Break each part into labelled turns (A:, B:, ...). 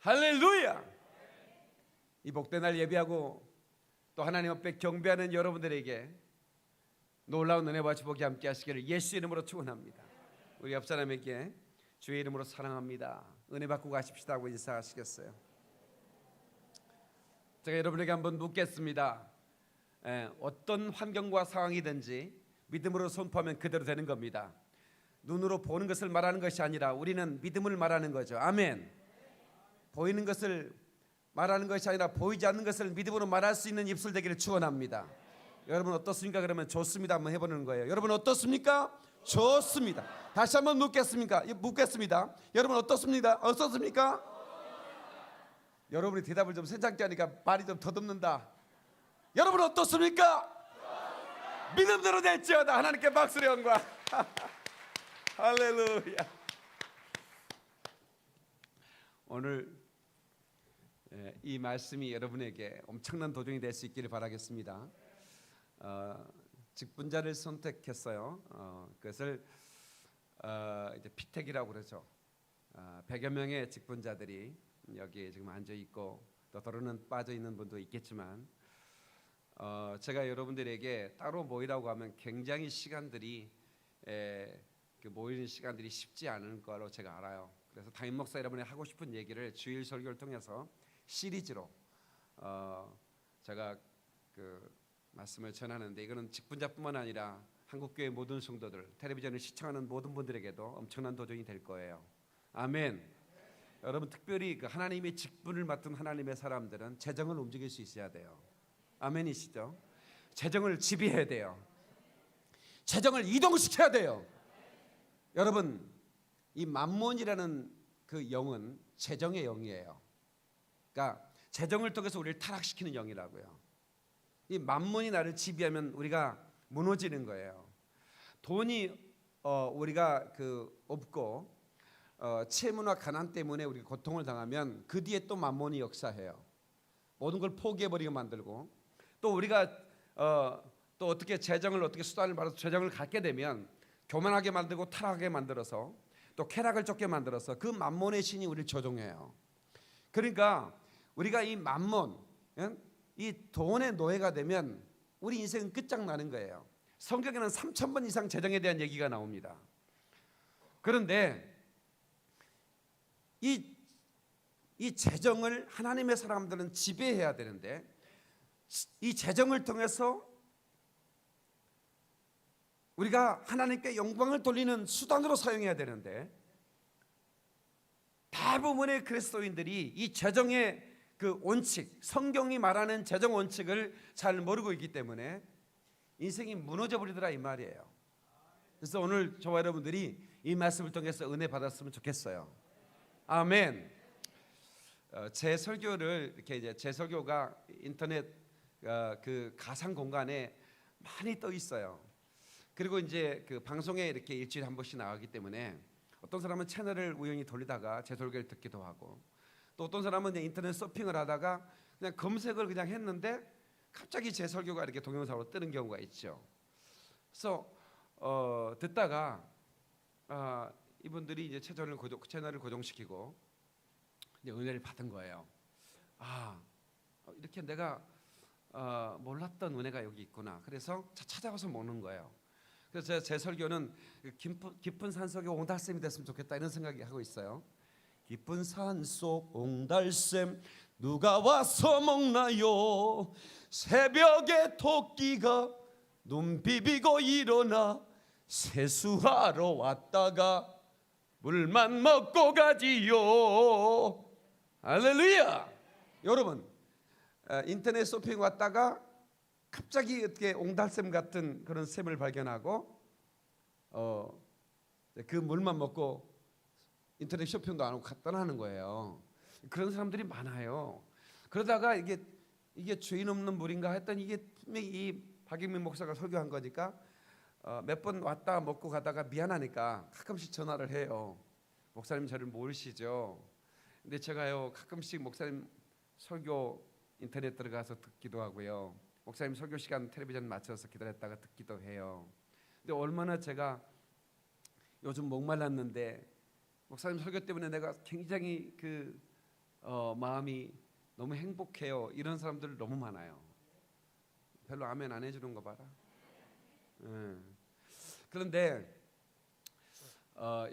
A: 할렐루야. 이 복된 날 예비하고 또 하나님 앞에 경배하는 여러분들에게 놀라운 은혜와 축복이 함께 하시기를 예수 이름으로 축원합니다. 우리 옆 사람에게 주의 이름으로 사랑합니다, 은혜 받고 가십시다 하고 인사하시겠어요? 제가 여러분에게 한번 묻겠습니다. 어떤 환경과 상황이든지 믿음으로 선포하면 그대로 되는 겁니다. 눈으로 보는 것을 말하는 것이 아니라 우리는 믿음을 말하는 거죠. 아멘. 보이는 것을 말하는 것이 아니라 보이지 않는 것을 믿음으로 말할 수 있는 입술 되기를 축원합니다. 여러분 어떻습니까? 그러면 좋습니다 한번 해보는 거예요. 여러분 어떻습니까? 좋습니다. 다시 한번 묻겠습니다. 여러분 어떻습니까? 여러분이 대답을 좀 세장게 하니까 말이 좀 더듬는다. 여러분 어떻습니까? 믿음대로 될지어다. 하나님께 박수를 영광. 할렐루야. 오늘 이 말씀이 여러분에게 엄청난 도전이 될 수 있기를 바라겠습니다. 직분자를 선택했어요. 그것을 이제 피택이라고 그러죠. 100여 명의 직분자들이 여기에 지금 앉아 있고 또 더러는 빠져 있는 분도 있겠지만 제가 여러분들에게 따로 모이라고 하면 굉장히 시간들이 그 모이는 시간들이 쉽지 않은 거로 제가 알아요. 그래서 담임 목사 여러분이 하고 싶은 얘기를 주일 설교를 통해서 시리즈로 제가 그 말씀을 전하는데, 이거는 직분자뿐만 아니라 한국교회 모든 성도들, 텔레비전을 시청하는 모든 분들에게도 엄청난 도전이 될 거예요. 아멘. 여러분 특별히 그 하나님의 직분을 맡은 하나님의 사람들은 재정을 움직일 수 있어야 돼요. 아멘이시죠? 재정을 지배해야 돼요. 재정을 이동시켜야 돼요. 여러분 이 만몬이라는 그 영은 재정의 영이에요. 그러니까 재정을 통해서 우리를 타락시키는 영이라고요. 이 만몬이 나를 지배하면 우리가 무너지는 거예요. 돈이 우리가 없고 채무나 가난 때문에 우리가 고통을 당하면 그 뒤에 또 만몬이 역사해요. 모든 걸 포기해버리게 만들고, 또 우리가 또 어떻게 재정을 어떻게 수단을 받아서 재정을 갖게 되면 교만하게 만들고 타락하게 만들어서 또 쾌락을 쫓게 만들어서 그 만몬의 신이 우리를 조종해요. 그러니까 우리가 이 만몬, 이 돈의 노예가 되면 우리 인생은 끝장나는 거예요. 성경에는 3000번 이상 재정에 대한 얘기가 나옵니다. 그런데 이 재정을 하나님의 사람들은 지배해야 되는데, 이 재정을 통해서 우리가 하나님께 영광을 돌리는 수단으로 사용해야 되는데, 대부분의 그리스도인들이 이 재정의 그 원칙, 성경이 말하는 재정 원칙을 잘 모르고 있기 때문에 인생이 무너져 버리더라 이 말이에요. 그래서 오늘 저와 여러분들이 이 말씀을 통해서 은혜 받았으면 좋겠어요. 아멘. 제 설교를 이렇게 이제 제 설교가 인터넷 그 가상 공간에 많이 떠 있어요. 그리고 이제 그 방송에 이렇게 일주일에 한 번씩 나가기 때문에 어떤 사람은 채널을 우연히 돌리다가 제 설교를 듣기도 하고, 또 어떤 사람은 이제 인터넷 서핑을 하다가 그냥 검색을 그냥 했는데 갑자기 제 설교가 이렇게 동영상으로 뜨는 경우가 있죠. 그래서 듣다가 이분들이 이제 채널을 고정시키고 이제 은혜를 받은 거예요. 이렇게 내가 몰랐던 은혜가 여기 있구나. 그래서 찾아가서 먹는 거예요. 그래서 제 설교는 깊은 산속에 옹달샘이 됐으면 좋겠다 이런 생각이 하고 있어요. 깊은 산속 옹달샘 누가 와서 먹나요? 새벽에 토끼가 눈 비비고 일어나 세수하러 왔다가 물만 먹고 가지요. 할렐루야. 여러분 인터넷 쇼핑 왔다가 갑자기 이렇게 옹달샘 같은 그런 샘을 발견하고 그 물만 먹고 인터넷 쇼핑도 안 하고 떠나는 거예요. 그런 사람들이 많아요. 그러다가 이게 죄인 없는 물인가 했더니 이게 분명히 이 박영민 목사가 설교한 거니까 몇 번 왔다 먹고 가다가 미안하니까 가끔씩 전화를 해요. 목사님 저를 모르시죠? 근데 제가요 가끔씩 목사님 설교 인터넷 들어가서 듣기도 하고요, 목사님 설교 시간 텔레비전 맞춰서 기다렸다가 듣기도 해요. 근데 얼마나 제가 요즘 목말랐는데 목사님 설교 때문에 내가 굉장히 마음이 너무 행복해요. 이런 사람들 너무 많아요. 별로 아멘 안 해주는 거 봐라. 그런데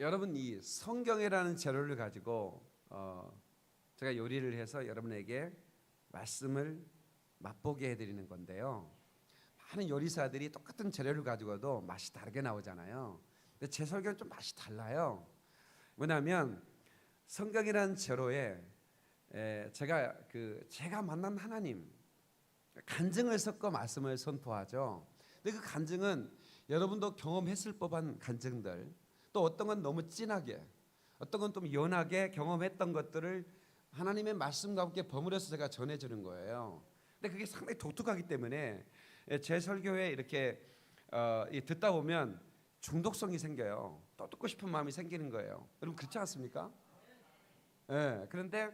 A: 여러분, 이 성경이라는 재료를 가지고 제가 요리를 해서 여러분에게 말씀을 맛보게 해드리는 건데요. 많은 요리사들이 똑같은 재료를 가지고도 맛이 다르게 나오잖아요. 근데 제 설교는 좀 맛이 달라요. 왜냐하면 성경이라는 재료에 제가 만난 하나님 간증을 섞어 말씀을 선포하죠. 근데 그 간증은 여러분도 경험했을 법한 간증들, 또 어떤 건 너무 진하게, 어떤 건 좀 연하게 경험했던 것들을 하나님의 말씀과 함께 버무려서 제가 전해주는 거예요. 근데 그게 상당히 독특하기 때문에 제 설교에 이렇게 듣다 보면 중독성이 생겨요. 또 듣고 싶은 마음이 생기는 거예요. 여러분 그렇지 않습니까? 네, 그런데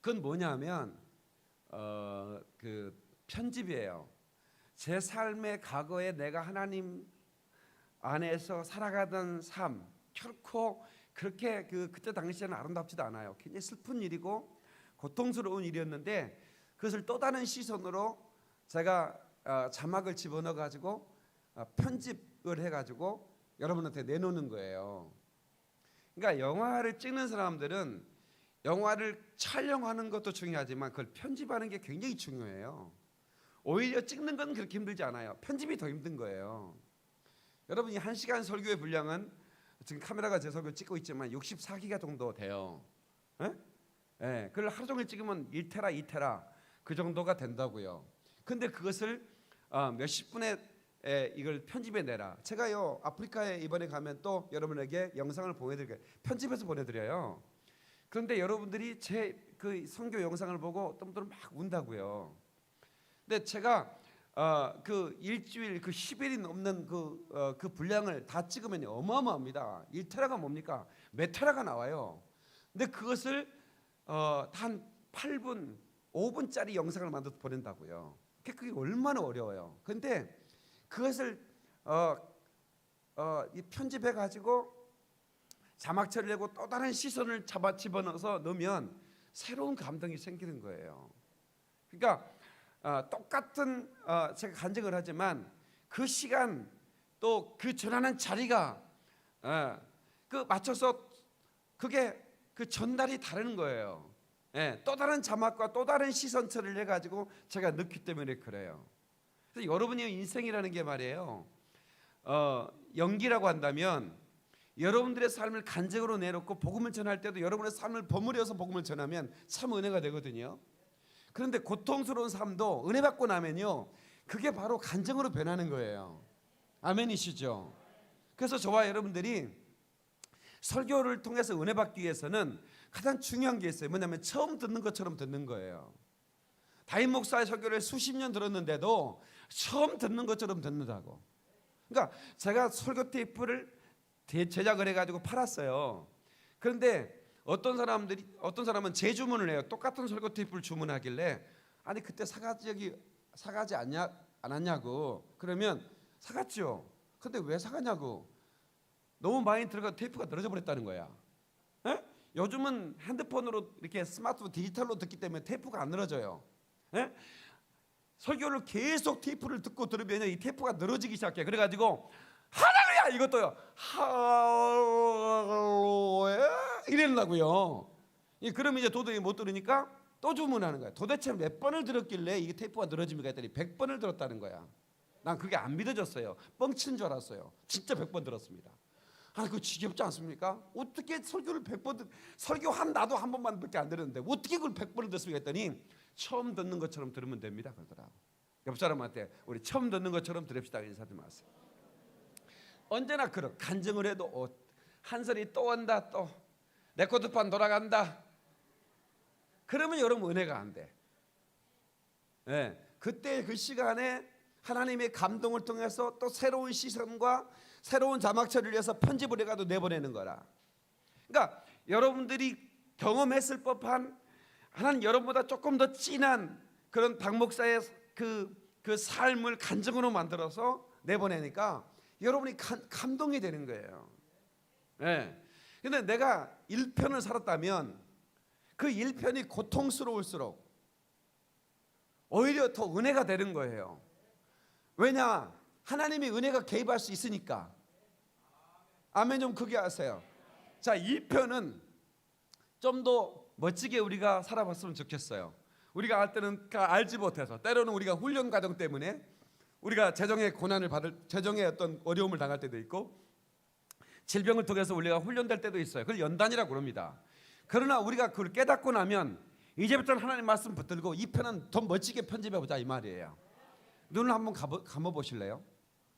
A: 그건 뭐냐면 그 편집이에요. 제 삶의 과거에 내가 하나님 안에서 살아가던 삶, 결코 그렇게 그때 당시에는 아름답지도 않아요. 굉장히 슬픈 일이고 고통스러운 일이었는데 그것을 또 다른 시선으로 제가 자막을 집어넣어 가지고 편집을 해 가지고 여러분한테 내놓는 거예요. 그러니까 영화를 찍는 사람들은 영화를 촬영하는 것도 중요하지만 그걸 편집하는 게 굉장히 중요해요. 오히려 찍는 건 그렇게 힘들지 않아요. 편집이 더 힘든 거예요. 여러분이 1시간 설교의 분량은 지금 카메라가 제 설교 찍고 있지만 64기가 정도 돼요. 예? 그걸 하루 종일 찍으면 1테라, 2테라 그 정도가 된다고요. 근데 그것을 몇십 분에 이걸 편집해 내라. 제가요 아프리카에 이번에 가면 또 여러분에게 영상을 보내드릴게요. 편집해서 보내드려요. 그런데 여러분들이 제 그 선교 영상을 보고 어떤 분들은 막 운다고요. 근데 제가 그 일주일 그 10일이 넘는 그 분량을 다 찍으면 어마어마합니다. 1테라가 뭡니까? 몇 테라가 나와요. 근데 그것을 한 8분, 5분짜리 영상을 만들어서 보낸다고요. 그게 얼마나 어려워요. 근데 그것을 편집해 가지고 자막 처리하고 또 다른 시선을 집어넣어서 넣으면 새로운 감동이 생기는 거예요. 그러니까 똑같은 제가 간증을 하지만 그 시간 또 그 전하는 자리가 그 맞춰서 그게 그 전달이 다른 거예요. 또 다른 자막과 또 다른 시선 처리를 해가지고 제가 넣기 때문에 그래요. 그래서 여러분의 인생이라는 게 말이에요. 연기라고 한다면 여러분들의 삶을 간증으로 내놓고 복음을 전할 때도 여러분의 삶을 버무려서 복음을 전하면 참 은혜가 되거든요. 그런데 고통스러운 삶도 은혜 받고 나면요 그게 바로 간증으로 변하는 거예요. 아멘이시죠? 그래서 저와 여러분들이 설교를 통해서 은혜 받기 위해서는 가장 중요한 게 있어요. 뭐냐면 처음 듣는 것처럼 듣는 거예요. 다임 목사의 설교를 수십 년 들었는데도 처음 듣는 것처럼 듣는다고. 그러니까 제가 설교 테이프를 제작을 해가지고 팔았어요. 그런데 어떤 사람은 재주문을 해요. 똑같은 설교 테이프를 주문하길래 아니 그때 사가지 않았냐고. 그러면 사갔죠. 근데 왜 사가냐고. 너무 많이 들어가 테이프가 늘어져 버렸다는 거야. 에? 요즘은 핸드폰으로 이렇게 스마트폰 디지털로 듣기 때문에 테이프가 안 늘어져요. 에? 설교를 계속 테이프를 듣고 들으면 이 테이프가 늘어지기 시작해. 그래가지고 할렐루야 이것도요 할렐루야 이랬나고요. 그러면 이제 도저히 못 들으니까 또 주문하는 거야. 도대체 몇 번을 들었길래 이게 테이프가 늘어집니까 했더니 100번을 들었다는 거야. 난 그게 안 믿어졌어요. 뻥치는 줄 알았어요. 진짜 100번 들었습니다. 그거 지겹지 않습니까? 어떻게 설교를 100번 설교한 나도 한 번만밖에 안 들었는데 어떻게 그걸 100번을 듣습니까 했더니 처음 듣는 것처럼 들으면 됩니다 그러더라고. 옆 사람한테 우리 처음 듣는 것처럼 들읍시다 인사하지 마세요. 언제나 그런 간증을 해도 한 설이 또 온다, 또 레코드판 돌아간다. 그러면 여러분 은혜가 안 돼. 그때 그 시간에 하나님의 감동을 통해서 또 새로운 시선과 새로운 자막 처리를 해서 편집을 해가도 내보내는 거라. 그러니까 여러분들이 경험했을 법한 하나님 여러분보다 조금 더 진한 그런 박 목사의 그 삶을 간증으로 만들어서 내보내니까 여러분이 감동이 되는 거예요. 근데 내가 1편을 살았다면 그 1편이 고통스러울수록 오히려 더 은혜가 되는 거예요. 왜냐? 하나님이 은혜가 개입할 수 있으니까. 아멘 좀 크게 하세요. 자, 2편은 좀 더 멋지게 우리가 살아봤으면 좋겠어요. 우리가 할 때는 알지 못해서, 때로는 우리가 훈련 과정 때문에 우리가 재정의 고난을 재정의 어떤 어려움을 당할 때도 있고, 질병을 통해서 우리가 훈련될 때도 있어요. 그걸 연단이라고 그럽니다. 그러나 우리가 그걸 깨닫고 나면 이제부터는 하나님 말씀 붙들고 2편은 더 멋지게 편집해보자 이 말이에요. 눈을 한번 감아보실래요?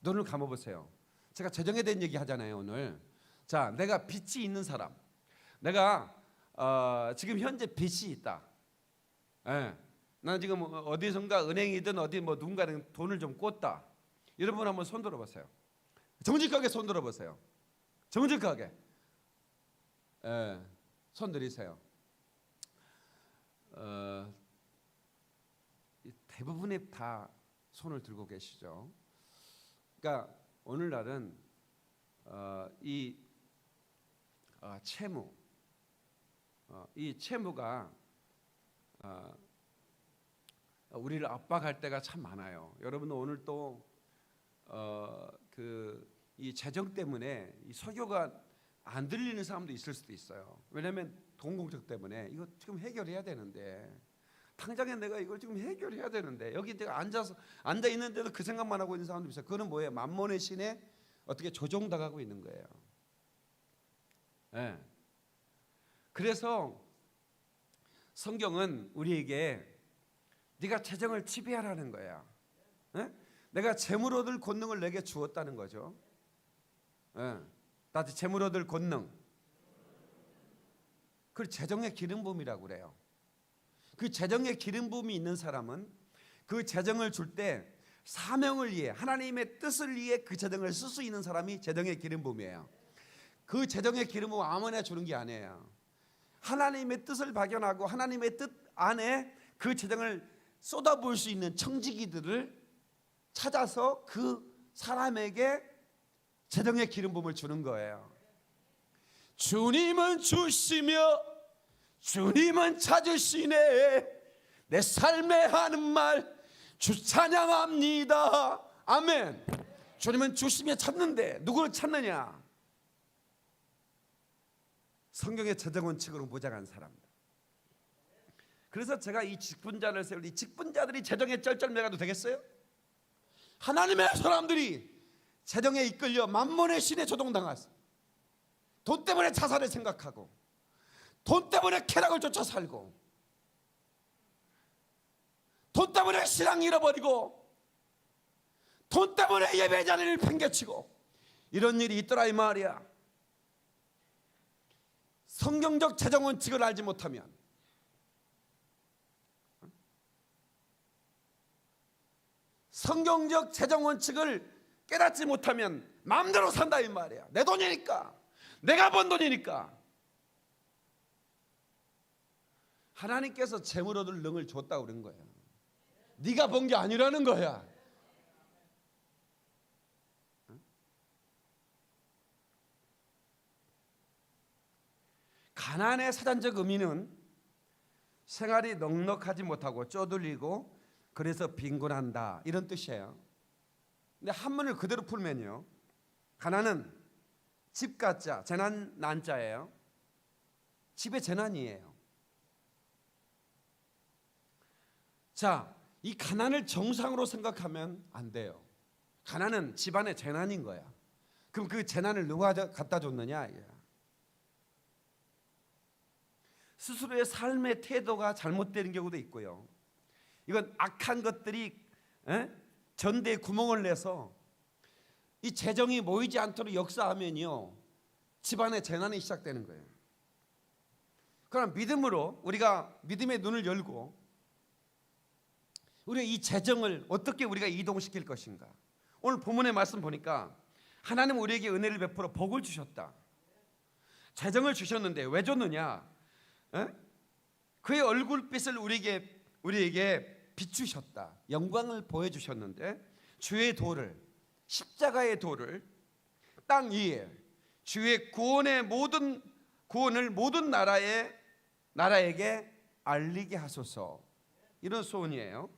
A: 눈을 감아보세요. 제가 재정에 대한 얘기 하잖아요 오늘. 자, 내가 빚이 있는 사람, 내가 지금 현재 빚이 있다. 예. 나는 지금 어디선가 은행이든 어디 뭐 누군가는 돈을 좀 꿨다. 여러분 한번 손 들어보세요. 정직하게 손 들어보세요. 정직하게. 예. 손 들이세요. 대부분이 다 손을 들고 계시죠. 그러니까 오늘날은 이 채무, 이 채무가 우리를 압박할 때가 참 많아요. 여러분 오늘 또 이 재정 때문에 이 설교가 안 들리는 사람도 있을 수도 있어요. 왜냐하면 돈 공적 때문에 이거 지금 해결해야 되는데, 당장에 내가 이걸 지금 해결해야 되는데, 여기 내가 앉아 있는데도 그 생각만 하고 있는 사람도 있어요. 그거는 뭐예요? 만몬의 신에 어떻게 조종당하고 있는 거예요. 네. 그래서 성경은 우리에게 네가 재정을 지배하라는 거야. 네? 내가 재물 얻을 권능을 내게 주었다는 거죠. 네. 다시 재물 얻을 권능. 그 재정의 기름 부음이라고 그래요. 그 재정의 기름 부음이 있는 사람은 그 재정을 줄 때 사명을 위해, 하나님의 뜻을 위해 그 재정을 쓸 수 있는 사람이 재정의 기름 부음이에요. 그 재정의 기름 부음 아무나 주는 게 아니에요. 하나님의 뜻을 발견하고 하나님의 뜻 안에 그 재정을 쏟아부을 수 있는 청지기들을 찾아서 그 사람에게 재정의 기름 부음을 주는 거예요. 주님은 주시며 주님은 찾으시네. 내 삶에 하는 말 주 찬양합니다. 아멘. 주님은 주시며 찾는데 누구를 찾느냐? 성경의 재정 원칙으로 무장한 사람들. 그래서 제가 이 직분자를 세울 이 직분자들이 재정에 쩔쩔매가도 되겠어요? 하나님의 사람들이 재정에 이끌려 만몬의 신에 조종당했어. 돈 때문에 자살을 생각하고, 돈 때문에 쾌락을 쫓아 살고, 돈 때문에 신앙 잃어버리고, 돈 때문에 예배 자리를 팽개치고, 이런 일이 있더라 이 말이야. 성경적 재정 원칙을 알지 못하면, 성경적 재정 원칙을 깨닫지 못하면 마음대로 산다 이 말이야. 내 돈이니까, 내가 번 돈이니까. 하나님께서 재물 얻을 능을 줬다고 그런 거예요. 네가 번 게 아니라는 거야. 가난의 사전적 의미는 생활이 넉넉하지 못하고 쪼들리고 그래서 빈곤한다, 이런 뜻이에요. 근데 한문을 그대로 풀면요, 가난은 집가자, 재난 난자예요. 집의 재난이에요. 자, 이 가난을 정상으로 생각하면 안 돼요. 가난은 집안의 재난인 거야. 그럼 그 재난을 누가 갖다 줬느냐? 스스로의 삶의 태도가 잘못되는 경우도 있고요. 이건 악한 것들이 전대에 구멍을 내서 이 재정이 모이지 않도록 역사하면요, 집안의 재난이 시작되는 거예요. 그럼 믿음으로 우리가 믿음의 눈을 열고 우리가 이 재정을 어떻게 우리가 이동시킬 것인가. 오늘 본문의 말씀 보니까 하나님은 우리에게 은혜를 베풀어 복을 주셨다. 재정을 주셨는데 왜 줬느냐? 그의 얼굴빛을 우리에게 비추셨다. 영광을 보여주셨는데 주의 도를, 십자가의 도를 땅 위에 주의 구원을 모든 나라에 나라에게 알리게 하소서. 이런 소원이에요.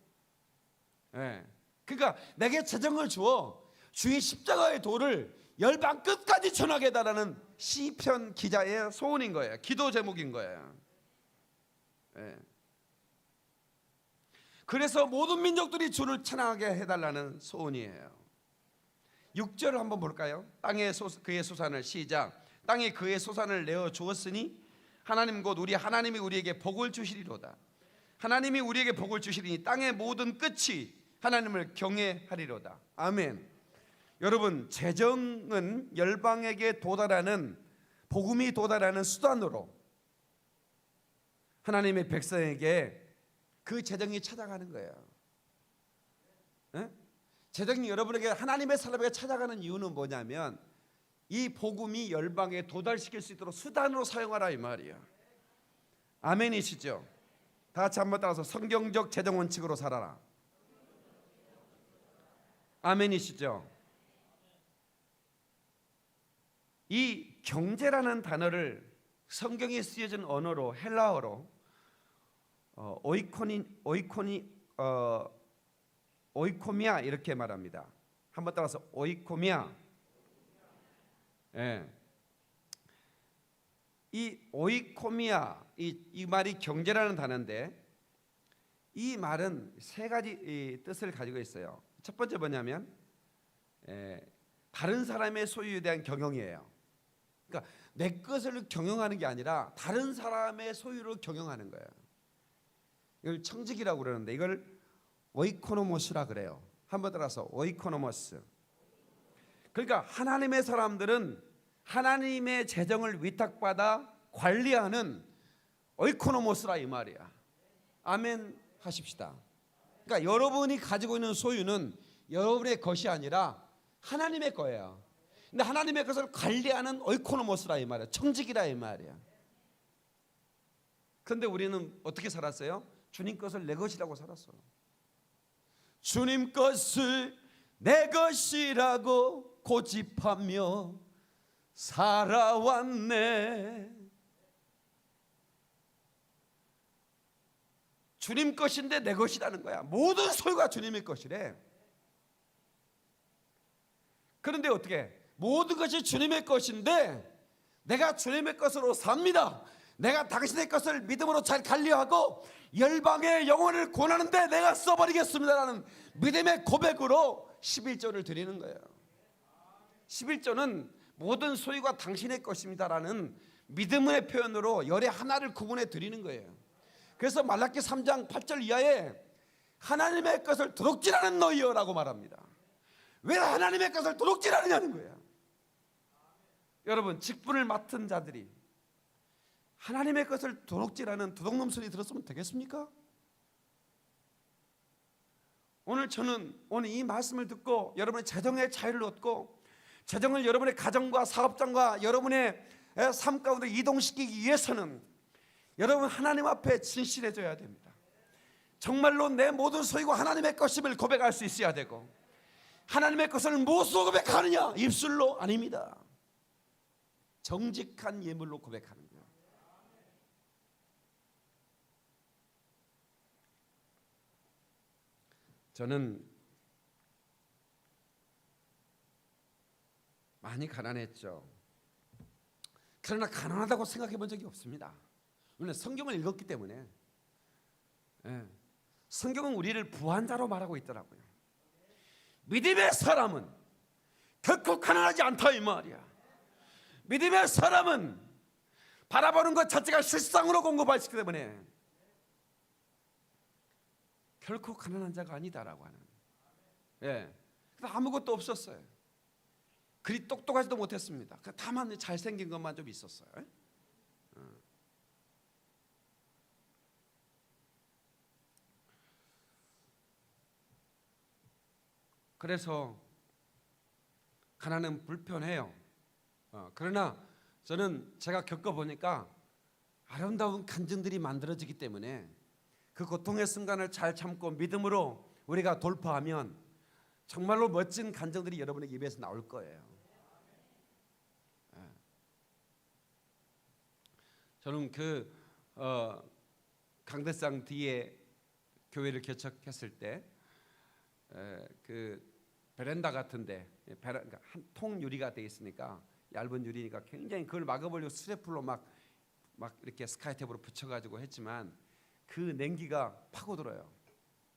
A: 예. 그러니까 내게 재정을 주어 주의 십자가의 도를 열방 끝까지 전하게 해달라는 시편 기자의 소원인 거예요. 기도 제목인 거예요. 예. 그래서 모든 민족들이 주를 찬양하게 해달라는 소원이에요. 6절을 한번 볼까요? 땅에 그의 소산을 시작. 땅에 그의 소산을 내어 주었으니 하나님 곧 우리 하나님이 우리에게 복을 주시리로다. 하나님이 우리에게 복을 주시리니 땅의 모든 끝이 하나님을 경외하리로다. 아멘. 여러분, 재정은 열방에게 도달하는, 복음이 도달하는 수단으로 하나님의 백성에게 그 재정이 찾아가는 거예요. 네? 재정이 여러분에게, 하나님의 사람에게 찾아가는 이유는 뭐냐면 이 복음이 열방에 도달시킬 수 있도록 수단으로 사용하라 이 말이야. 아멘이시죠? 다 같이 한번 따라서 성경적 재정 원칙으로 살아라. 아멘이시죠? 이 경제라는 단어를 성경에 쓰여진 언어로, 헬라어로 오이코미아 이렇게 말합니다. 한번 따라서 오이코미아. 예. 이 오이코미아, 이 말이 경제라는 단어인데 이 말은 세 가지 뜻을 가지고 있어요. 첫 번째 뭐냐면 다른 사람의 소유에 대한 경영이에요. 그러니까 내 것을 경영하는 게 아니라 다른 사람의 소유를 경영하는 거예요. 이걸 청직이라고 그러는데 이걸 오이코노모스라 그래요. 한번 따라서 오이코노모스. 그러니까 하나님의 사람들은 하나님의 재정을 위탁받아 관리하는 오이코노모스라 이 말이야. 아멘 하십시다. 그러니까 여러분이 가지고 있는 소유는 여러분의 것이 아니라 하나님의 거예요. 근데 하나님의 것을 관리하는 오이코노모스라 이 말이야. 청직이라 이 말이야. 그런데 우리는 어떻게 살았어요? 주님 것을 내 것이라고 살았어. 주님 것을 내 것이라고 고집하며 살아왔네. 주님 것인데 내 것이라는 거야. 모든 소유가 주님의 것이래. 그런데 어떻게? 모든 것이 주님의 것인데 내가 주님의 것으로 삽니다. 내가 당신의 것을 믿음으로 잘 관리하고 열방의 영혼을 구원하는데 내가 써버리겠습니다라는 믿음의 고백으로 11조를 드리는 거예요. 11조는 모든 소유가 당신의 것입니다라는 믿음의 표현으로 열의 하나를 구분해 드리는 거예요. 그래서 말라기 3장 8절 이하에 하나님의 것을 도둑질하는 너희여라고 말합니다. 왜 하나님의 것을 도둑질하느냐는 거예요. 여러분, 직분을 맡은 자들이 하나님의 것을 도둑질하는 도둑놈 소리 들었으면 되겠습니까? 저는 오늘 이 말씀을 듣고 여러분의 재정의 자유를 얻고 재정을 여러분의 가정과 사업장과 여러분의 삶 가운데 이동시키기 위해서는 여러분 하나님 앞에 진실해져야 됩니다. 정말로 내 모든 소유가 하나님의 것임을 고백할 수 있어야 되고, 하나님의 것을 무엇으로 고백하느냐? 입술로? 아닙니다. 정직한 예물로 고백하는 거예요. 저는 많이 가난했죠. 그러나 가난하다고 생각해 본 적이 없습니다. 왜냐하면 성경을 읽었기 때문에. 성경은 우리를 부한자로 말하고 있더라고요. 믿음의 사람은 결코 가난하지 않다 이 말이야. 믿음의 사람은 바라보는 것 자체가 실상으로 공급하시기 때문에 결코 가난한 자가 아니다라고 하는. 아무것도 없었어요. 그리 똑똑하지도 못했습니다. 다만 잘생긴 것만 좀 있었어요. 그래서 가난은 불편해요. 그러나 저는 제가 겪어보니까 아름다운 간증들이 만들어지기 때문에 그 고통의 순간을 잘 참고 믿음으로 우리가 돌파하면 정말로 멋진 간증들이 여러분의 입에서 나올 거예요. 저는 강대상 뒤에 교회를 개척했을 때 그 베란다 같은데 그러니까 한 통 유리가 돼 있으니까 얇은 유리니까 굉장히 그걸 막아보려고 스레플로 막 이렇게 스카이탭으로 붙여가지고 했지만 그 냉기가 파고들어요.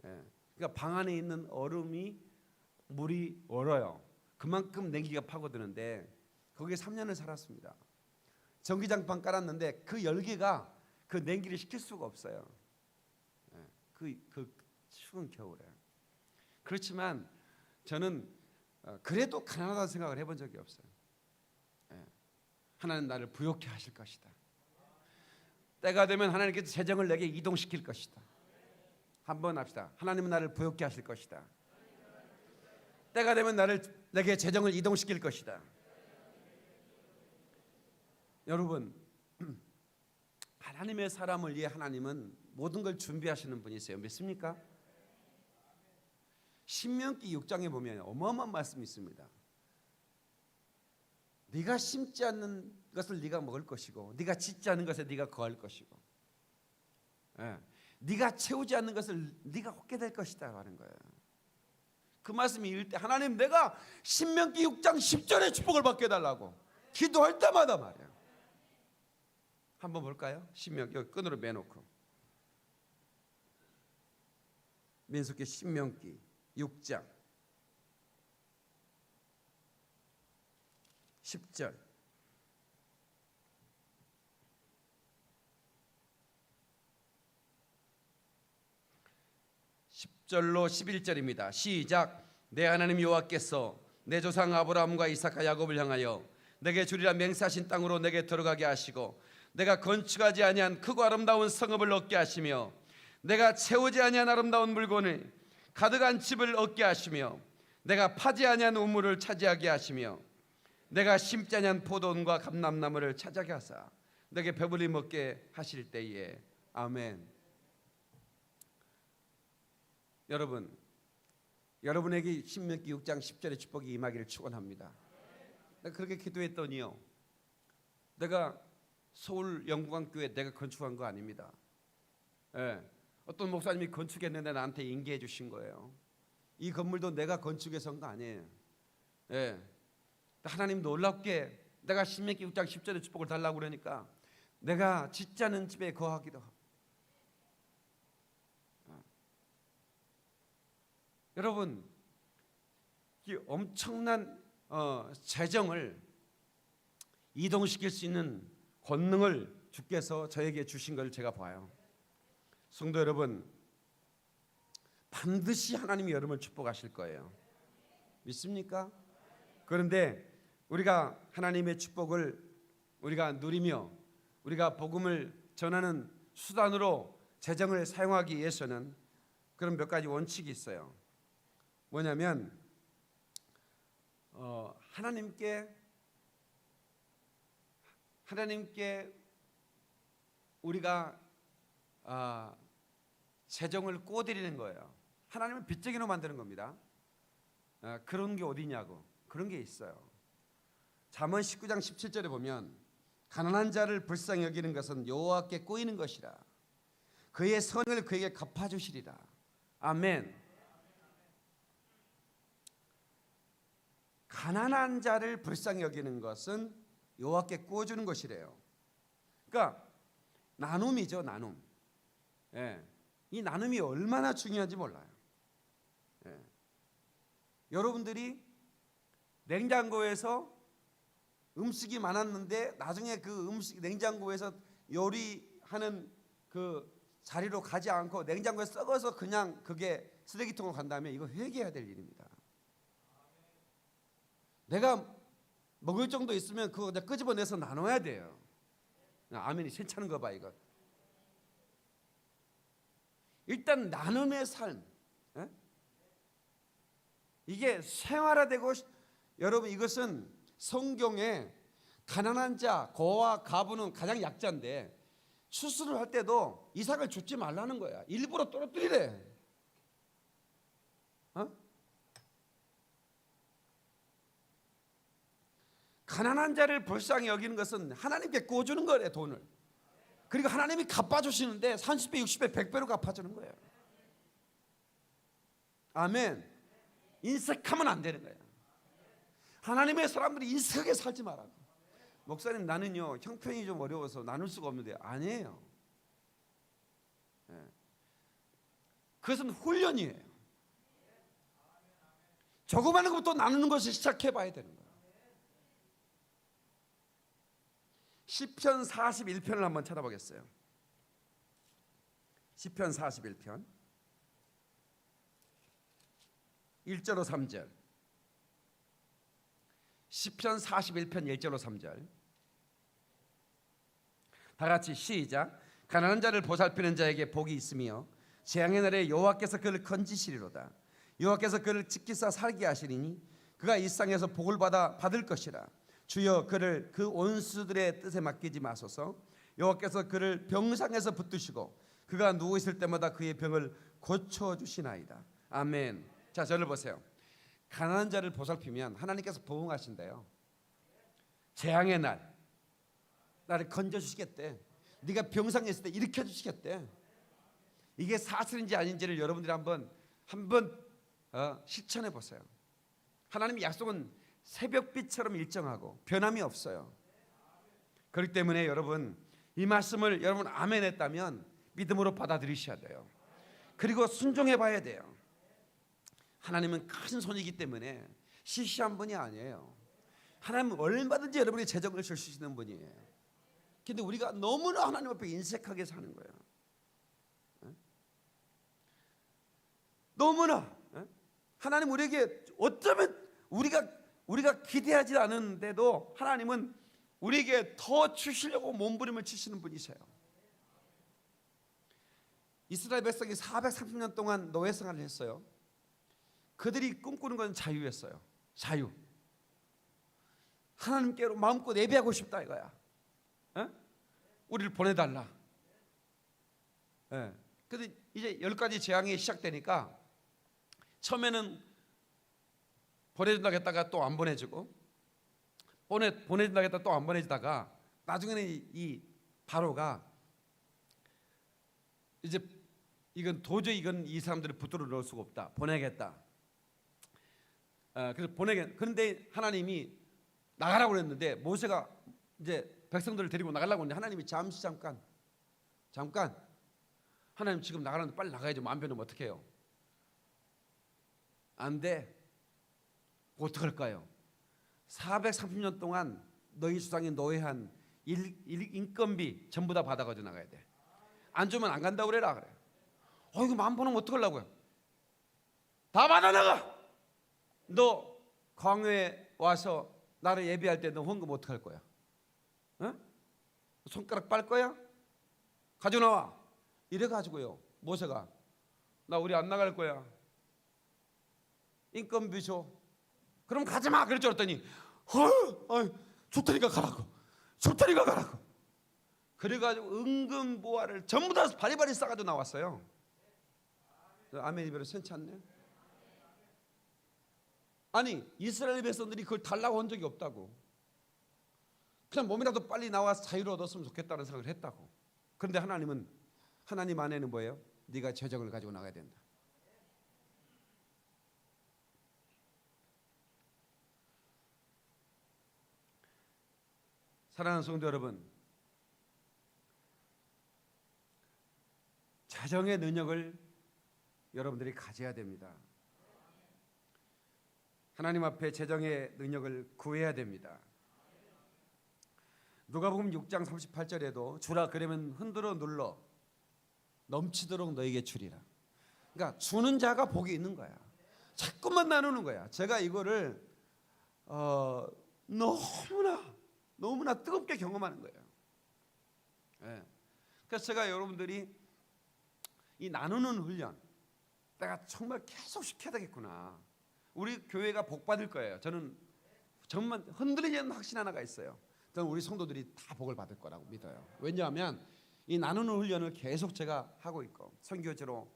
A: 그러니까 방 안에 있는 얼음이 물이 얼어요. 그만큼 냉기가 파고드는데 거기에 3년을 살았습니다. 전기장판 깔았는데 그 열기가 그 냉기를 식힐 수가 없어요. 그 추운 겨울에. 그렇지만 저는 그래도 가난하다는 생각을 해본 적이 없어요. 하나님 나를 부욕해 하실 것이다. 때가 되면 하나님께서 재정을 내게 이동시킬 것이다. 한번 합시다. 하나님은 나를 부욕해 하실 것이다. 때가 되면 내게 재정을 이동시킬 것이다. 여러분, 하나님의 사람을 위해 하나님은 모든 걸 준비하시는 분이세요. 믿습니까? 신명기 6장에 보면 어마어마한 말씀이 있습니다. 네가 심지 않는 것을 네가 먹을 것이고 네가 짓지 않는 것에 네가 거할 것이고 네가 채우지 않는 것을 네가 얻게 될 것이다 하는 거예요. 그 말씀이 읽을 때 하나님 내가 신명기 6장 10절의 축복을 받게 해달라고 기도할 때마다 말이에요. 한번 볼까요? 신명기 여기 끈으로 매놓고 민수기 신명기 6장 10절 절로 11절입니다. 시작. 내 하나님 여호와께서 내 조상 아브라함과 이삭과 야곱을 향하여 내게 주리라 맹세하신 땅으로 내게 들어가게 하시고 내가 건축하지 아니한 크고 아름다운 성읍을 얻게 하시며 내가 채우지 아니한 아름다운 물건을 가득한 집을 얻게 하시며 내가 파지 아니한 우물을 차지하게 하시며 내가 심지 아니한 포도원과 감람나무를 차지하게 하사 내게 배불리 먹게 하실 때에 아멘. 여러분, 여러분에게 신명기 6장 10절의 축복이 임하기를 축원합니다. 내가 그렇게 기도했더니요, 내가 서울 영광교회 내가 건축한 거 아닙니다. 어떤 목사님이 건축했는데 나한테 인계해 주신 거예요. 이 건물도 내가 건축해서 한 거 아니에요. 하나님 놀랍게 내가 신명기 6장 10절의 축복을 달라고 그러니까 내가 짓지 않은 집에 거하기도 하고. 여러분, 이 엄청난 재정을 이동시킬 수 있는 권능을 주께서 저에게 주신 걸 제가 봐요. 성도 여러분, 반드시 하나님이 여러분을 축복하실 거예요. 믿습니까? 그런데 우리가 하나님의 축복을 우리가 누리며 우리가 복음을 전하는 수단으로 재정을 사용하기 위해서는 그런 몇 가지 원칙이 있어요. 뭐냐면 하나님께 우리가 재정을 꼬드리는 거예요. 하나님은 빚쟁이로 만드는 겁니다. 그런 게 어디냐고. 그런 게 있어요. 잠언 19장 17절에 보면 가난한 자를 불쌍히 여기는 것은 여호와께 꼬이는 것이라 그의 선을 그에게 갚아주시리라. 아멘. 가난한 자를 불쌍히 여기는 것은 여호와께 구워주는 것이래요. 그러니까 나눔이죠, 나눔. 이 나눔이 얼마나 중요한지 몰라요. 여러분들이 냉장고에서 음식이 많았는데 나중에 그 음식 냉장고에서 요리하는 그 자리로 가지 않고 냉장고에 썩어서 그냥 그게 쓰레기통으로 간다면 이거 회개해야 될 일입니다. 내가 먹을 정도 있으면 그거 끄집어내서 나눠야 돼요. 아멘이 괜찮은 거 봐 이거. 일단 나눔의 삶, 이게 생활화되고 여러분 이것은 성경에 가난한 자, 고와 가부는 가장 약자인데 추수를 할 때도 이삭을 줍지 말라는 거야. 일부러 떨어뜨리래. 가난한 자를 불쌍히 여기는 것은 하나님께 구워주는 거래. 돈을 그리고 하나님이 갚아주시는데 30배, 60배, 100배로 갚아주는 거예요. 아멘. 인색하면 안 되는 거예요. 하나님의 사람들이 인색하게 살지 말라고. 목사님, 나는요 형편이 좀 어려워서 나눌 수가 없는데. 아니에요. 그것은 훈련이에요. 조그마한 것부터 나누는 것을 시작해 봐야 되는 거예요. 시편 41편을 한번 찾아보겠어요. 시편 41편 1절로 3절. 시편 41편 1절로 3절. 다 같이 시작. 가난한 자를 보살피는 자에게 복이 있으며 재앙의 날에 여호와께서 그를 건지시리로다. 여호와께서 그를 지키사 살게 하시리니 그가 이 땅에서 복을 받을 것이라. 주여 그를 그 원수들의 뜻에 맡기지 마소서. 여호와께서 그를 병상에서 붙드시고 그가 누워 있을 때마다 그의 병을 고쳐 주시나이다. 아멘. 자, 저를 보세요. 가난한 자를 보살피면 하나님께서 보응하신대요. 재앙의 날 나를 건져 주시겠대. 네가 병상에 있을 때 일으켜 주시겠대. 이게 사실인지 아닌지를 여러분들이 한번 실천해 보세요. 하나님의 약속은 새벽빛처럼 일정하고 변함이 없어요. 그렇기 때문에 여러분, 이 말씀을 여러분 아멘 했다면 믿음으로 받아들이셔야 돼요. 그리고 순종해 봐야 돼요. 하나님은 큰 손이기 때문에 시시한 분이 아니에요. 하나님은 얼마든지 여러분의 재정을 줄 수 있는 분이에요. 근데 우리가 너무나 하나님 앞에 인색하게 사는 거예요. 너무나 하나님 우리에게 어쩌면 우리가 기대하지 않은데도 하나님은 우리에게 더 주시려고 몸부림을 치시는 분이세요. 이스라엘 백성이 430년 동안 노예 생활을 했어요. 그들이 꿈꾸는 건 자유였어요. 자유. 하나님께로 마음껏 예배하고 싶다 이거야. 우리를 보내달라. 근데 이제 10가지 재앙이 시작되니까 처음에는 보내준다고 했다가 또 안 보내주고 보내준다고 했다가 또 안 보내주다가 나중에는 이 바로가 이제 도저히 이 사람들을 붙들어 놓을 수가 없다. 보내겠다. 그래서 그런데 하나님이 나가라고 그랬는데 모세가 이제 백성들을 데리고 나가려고 했는데 하나님이 잠깐 하나님 지금 나가는데 빨리 나가야지. 안 배우면 어떡해요? 안 돼. 어떡할까요? 430년 동안 너희 조상이 노예한 인건비 전부 다 받아가지고 나가야 돼. 안 주면 안 간다고 그래라 그래. 이거 만 보면 어떡하려고요? 다 받아 나가. 너 광야에 와서 나를 예배할 때 너 헌금 어떡할 거야? 손가락 빨 거야? 가져 나와. 이래가지고요 모세가 나 우리 안 나갈 거야. 인건비 줘. 그럼 가지마 그럴 줄 알았더니 좋다니까 가라고. 그래가지고 은근 보화를 전부 다 바리바리 싸가지고 나왔어요. 아멘이 별로 센치 않네. 아니 이스라엘 백성들이 그걸 달라고 한 적이 없다고. 그냥 몸이라도 빨리 나와서 자유를 얻었으면 좋겠다는 생각을 했다고. 그런데 하나님 안에는 뭐예요? 네가 재정을 가지고 나가야 된다. 사랑하는 성도 여러분, 재정의 능력을 여러분들이 가져야 됩니다. 하나님 앞에 재정의 능력을 구해야 됩니다. 누가복음 6장 38절에도 주라 그러면 흔들어 눌러 넘치도록 너에게 주리라. 그러니까 주는 자가 복이 있는 거야. 자꾸만 나누는 거야. 제가 이거를 너무나 뜨겁게 경험하는 거예요. 그래서 제가 여러분들이 이 나누는 훈련 내가 정말 계속 시켜야 되겠구나. 우리 교회가 복 받을 거예요. 저는 정말 흔들리지 않는 확신 하나가 있어요. 저는 우리 성도들이 다 복을 받을 거라고 믿어요. 왜냐하면 이 나누는 훈련을 계속 제가 하고 있고 선교지로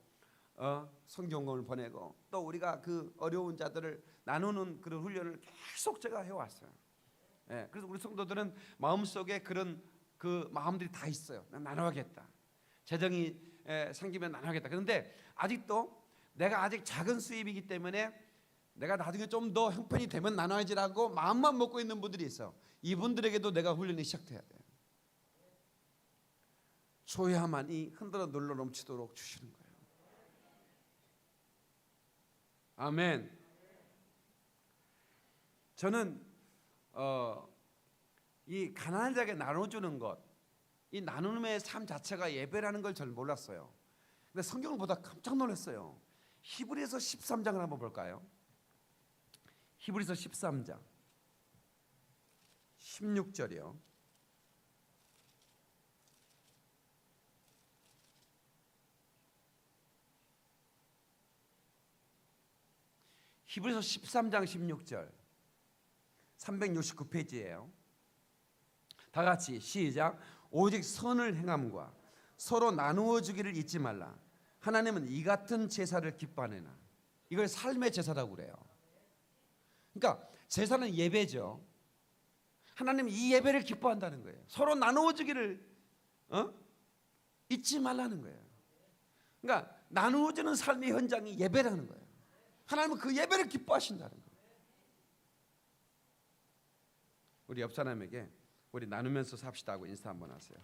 A: 성경공을 보내고 또 우리가 그 어려운 자들을 나누는 그런 훈련을 계속 제가 해왔어요. 그래서 우리 성도들은 마음속에 그런 그 마음들이 다 있어요. 난 나눠야겠다. 재정이 생기면 나눠야겠다. 그런데 아직도 내가 아직 작은 수입이기 때문에 내가 나중에 좀 더 형편이 되면 나눠야지라고 마음만 먹고 있는 분들이 있어. 이분들에게도 내가 훈련이 시작돼야 돼. 줘야만이 흔들어 눌러 넘치도록 주시는 거예요. 아멘. 저는 이 가난한 자에게 나눠주는 것, 이 나눔의 삶 자체가 예배라는 걸 잘 몰랐어요. 근데 성경을 보다 깜짝 놀랐어요. 히브리서 13장을 한번 볼까요? 히브리서 13장 16절이요. 히브리서 13장 16절 369페이지예요. 다 같이 시작. 오직 선을 행함과 서로 나누어 주기를 잊지 말라. 하나님은 이 같은 제사를 기뻐하느나. 이걸 삶의 제사라고 그래요. 그러니까 제사는 예배죠. 하나님은 이 예배를 기뻐한다는 거예요. 서로 나누어 주기를 잊지 말라는 거예요. 그러니까 나누어 주는 삶의 현장이 예배라는 거예요. 하나님은 그 예배를 기뻐하신다는 거예요. 우리 옆 사람에게 우리 나누면서 삽시다 하고 인사 한번 하세요.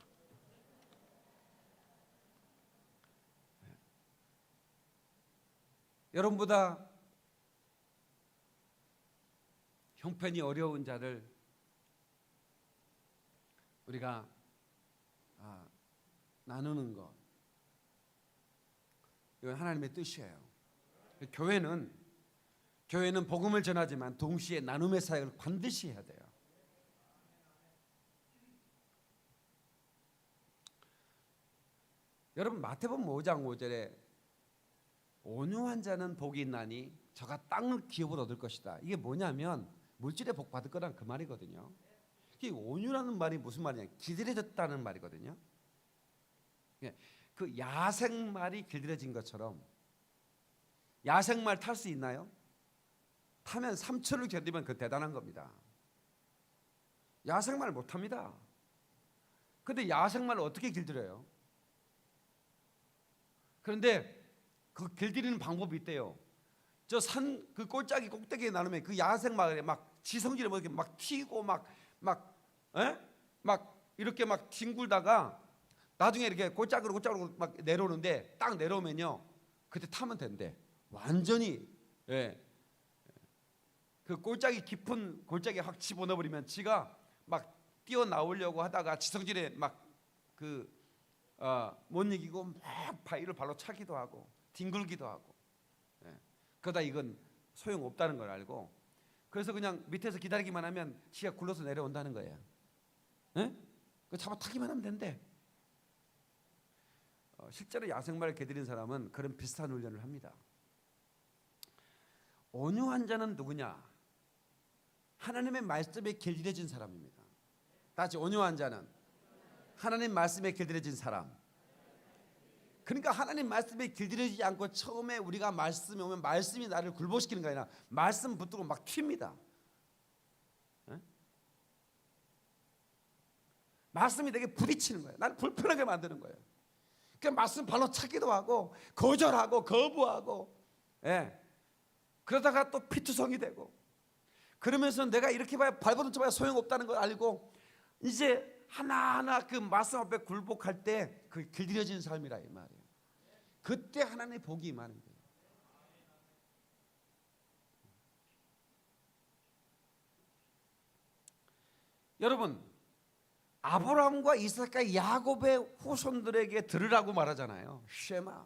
A: 여러분보다 형편이 어려운 자를 우리가 나누는 것, 이건 하나님의 뜻이에요. 교회는 복음을 전하지만 동시에 나눔의 사역을 반드시 해야 돼요. 여러분 마태복음 5장 5절에 온유한 자는 복이 있나니 저가 땅을 기업을 얻을 것이다. 이게 뭐냐면 물질의 복 받을 거란 그 말이거든요. 이 온유라는 말이 무슨 말이냐? 길들여졌다는 말이거든요. 그 야생말이 길들여진 것처럼, 야생말 탈 수 있나요? 타면 3초를 견디면 그 대단한 겁니다. 야생말 못 탑니다. 근데 야생말을 어떻게 길들여요? 그런데 그 길들이는 방법이 있대요. 저 산 그 꼴짝이 꼭대기에 나누면 그 야생말에 막 지성질을 막 튀고 막 이렇게 막 뒹굴다가 나중에 이렇게 골짜기로 막 내려오는데 딱 내려오면요, 그때 타면 된대. 완전히 그 골짜기 깊은 골짜기에 확 집어넣어버리면 지가 막 뛰어나오려고 하다가 지성질에 막 못 이기고 막 바위를 발로 차기도 하고 뒹굴기도 하고, 그러다 이건 소용없다는 걸 알고 그래서 그냥 밑에서 기다리기만 하면 지가 굴러서 내려온다는 거예요. 그 잡아 타기만 하면 된대. 실제로 야생말을 길들인 사람은 그런 비슷한 훈련을 합니다. 온유한 자는 누구냐? 하나님의 말씀에 길들여진 사람입니다. 다시 온유한 자는 하나님 말씀에 길들여진 사람. 그러니까 하나님 말씀에 길들여지지 않고 처음에 우리가 말씀이 오면 말씀이 나를 굴복시키는 게 아니라 말씀 붙들고 막 튑니다. 말씀이 되게 부딪히는 거예요. 나를 불편하게 만드는 거예요. 그러니까 말씀 발로 차기도 하고 거절하고 거부하고, 그러다가 또 피투성이 되고, 그러면서 내가 이렇게 봐야 발버둥 쳐봐야 소용없다는 걸 알고 이제 하나하나 그 말씀 앞에 굴복할 때 그 길들여진 삶이라 이 말이에요. 그때 하나님의 복이 임하는 거예요. 여러분, 아브라함과 이삭과 야곱의 후손들에게 들으라고 말하잖아요. 쉐마,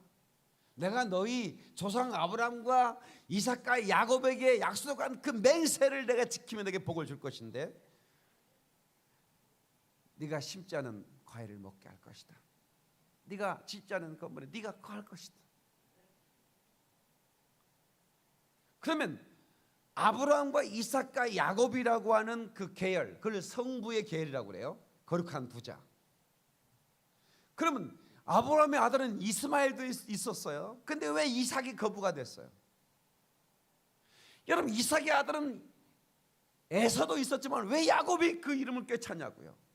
A: 내가 너희 조상 아브라함과 이삭과 야곱에게 약속한 그 맹세를 내가 지키면 내게 복을 줄 것인데 네가 심지 않은 과일을 먹게 할 것이다. 네가 짓지 않은 건물에 네가 거할 것이다. 그러면 아브라함과 이삭과 야곱이라고 하는 그 계열, 그걸 성부의 계열이라고 그래요. 거룩한 부자. 그러면 아브라함의 아들은 이스마엘도 있었어요. 근데 왜 이삭이 거부가 됐어요? 여러분, 이삭의 아들은 에서도 있었지만 왜 야곱이 그 이름을 꿰찼냐고요.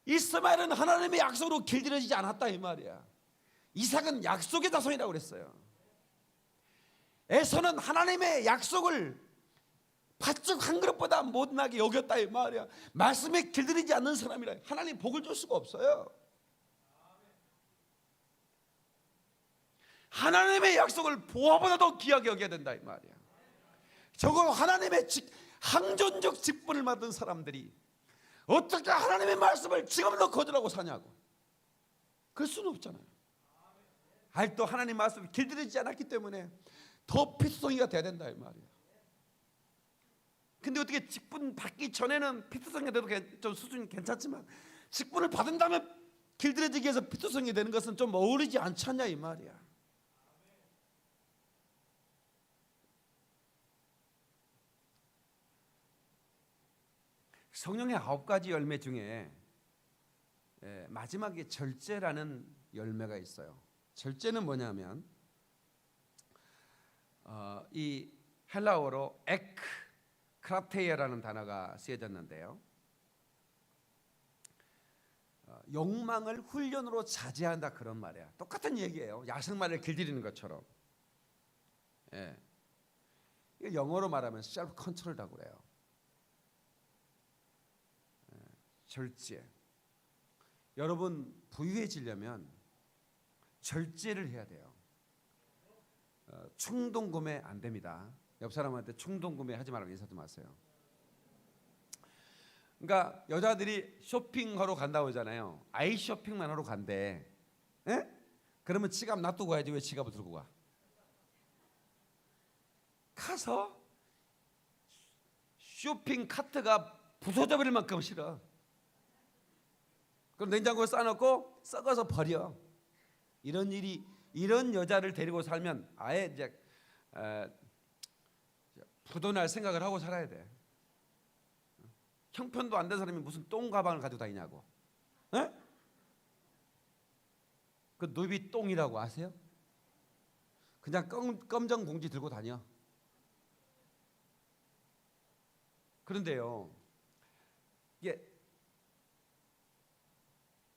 A: 이스마엘은 하나님의 약속으로 길들여지지 않았다 이 말이야. 이삭은 약속의 자손이라고 그랬어요. 에서는 하나님의 약속을 팥죽 한 그릇보다 못나게 여겼다 이 말이야. 말씀에 길들이지 않는 사람이라 하나님 복을 줄 수가 없어요. 하나님의 약속을 보화보다 더 귀하게 여겨야 된다 이 말이야. 저거 하나님의 항존적 직분을 맡은 사람들이 어떻게 하나님의 말씀을 지금도 거절하고 사냐고. 그럴 수는 없잖아요. 아직도 하나님 말씀이 길들이지 않았기 때문에 더 필수성이가 돼야 된다 이 말이야. 근데 어떻게 직분 받기 전에는 필수성이 돼도 좀 수준이 괜찮지만 직분을 받은 다음에 길들여지기 위해서 필수성이 되는 것은 좀 어울리지 않지 않냐 이 말이야. 성령의 9가지 열매 중에 마지막에 절제라는 열매가 있어요. 절제는 뭐냐면 이 헬라어로 크라테이아라는 단어가 쓰여졌는데요. 욕망을 훈련으로 자제한다 그런 말이야. 똑같은 얘기예요. 야생마를 길들이는 것처럼. 영어로 말하면 셀프 컨트롤이라고 그래요. 절제. 여러분 부유해지려면 절제를 해야 돼요. 충동 구매 안 됩니다. 옆 사람한테 충동 구매 하지 말라고 인사도 마세요. 그러니까 여자들이 쇼핑하러 간다고 하잖아요. 아이 쇼핑만 하러 간대. 그러면 지갑 놔두고 가야지 왜 지갑을 들고 가? 가서 쇼핑 카트가 부서져 버릴 만큼 싫어. 그럼 냉장고에 싸놓고 썩어서 버려. 이런 여자를 데리고 살면 아예 이제 부도날 생각을 하고 살아야 돼. 형편도 안 된 사람이 무슨 똥 가방을 가지고 다니냐고. 그 노비 똥이라고 아세요? 그냥 검정 봉지 들고 다녀. 그런데요, 이게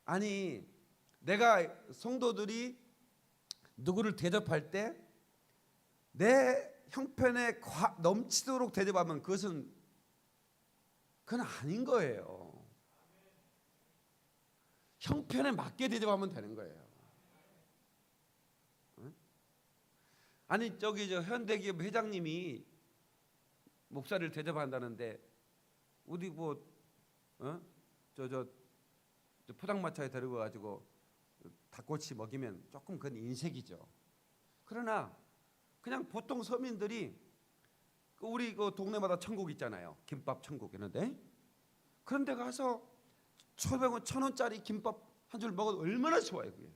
A: 아니 내가 성도들이 누구를 대접할 때 내 형편에 넘치도록 대접하면 그건 아닌 거예요. 형편에 맞게 대접하면 되는 거예요. 아니 저기 저 현대기업 회장님이 목사를 대접한다는데 어디 뭐 포장마차에 데리고 가지고 닭꼬치 먹이면 조금 그건 인색이죠. 그러나 그냥 보통 서민들이 우리 그 동네마다 천국 있잖아요. 김밥 천국 있는데 그런 데 가서 1,500원, 1,000원짜리 김밥 한 줄 먹어도 얼마나 좋아요. 그게.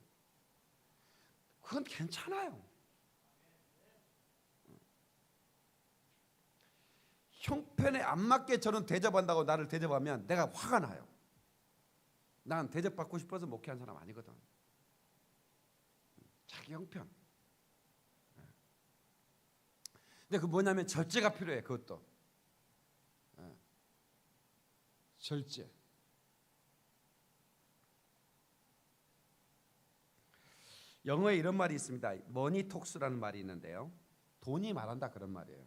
A: 그건 괜찮아요. 형편에 안 맞게 저는 대접한다고 나를 대접하면 내가 화가 나요. 난 대접받고 싶어서 목회한 사람 아니거든. 자기 형편. 근데 그 뭐냐면 절제가 필요해. 그것도 절제. 영어에 이런 말이 있습니다. 머니톡스라는 말이 있는데요. 돈이 말한다 그런 말이에요.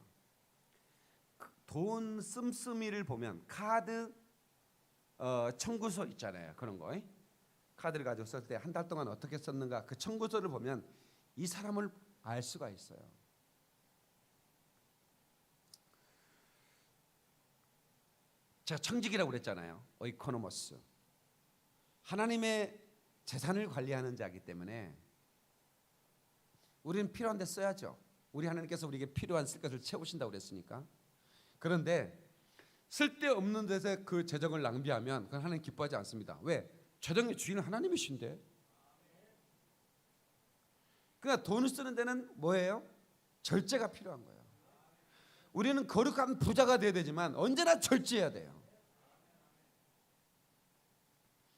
A: 돈 씀씀이를 보면 카드 청구서 있잖아요. 그런 거. 카드를 가지고 쓸 때 한 달 동안 어떻게 썼는가 그 청구서를 보면 이 사람을 알 수가 있어요. 제가 청직이라고 그랬잖아요. 이코노머스. 하나님의 재산을 관리하는 자이기 때문에 우리는 필요한 데 써야죠. 우리 하나님께서 우리에게 필요한 쓸 것을 채우신다고 그랬으니까. 그런데 쓸데없는 데서 그 재정을 낭비하면 그건 하나님 기뻐하지 않습니다. 왜? 재정의 주인은 하나님이신데. 그러니까 돈을 쓰는 데는 뭐예요? 절제가 필요한 거예요. 우리는 거룩한 부자가 돼야 되지만 언제나 절제해야 돼요.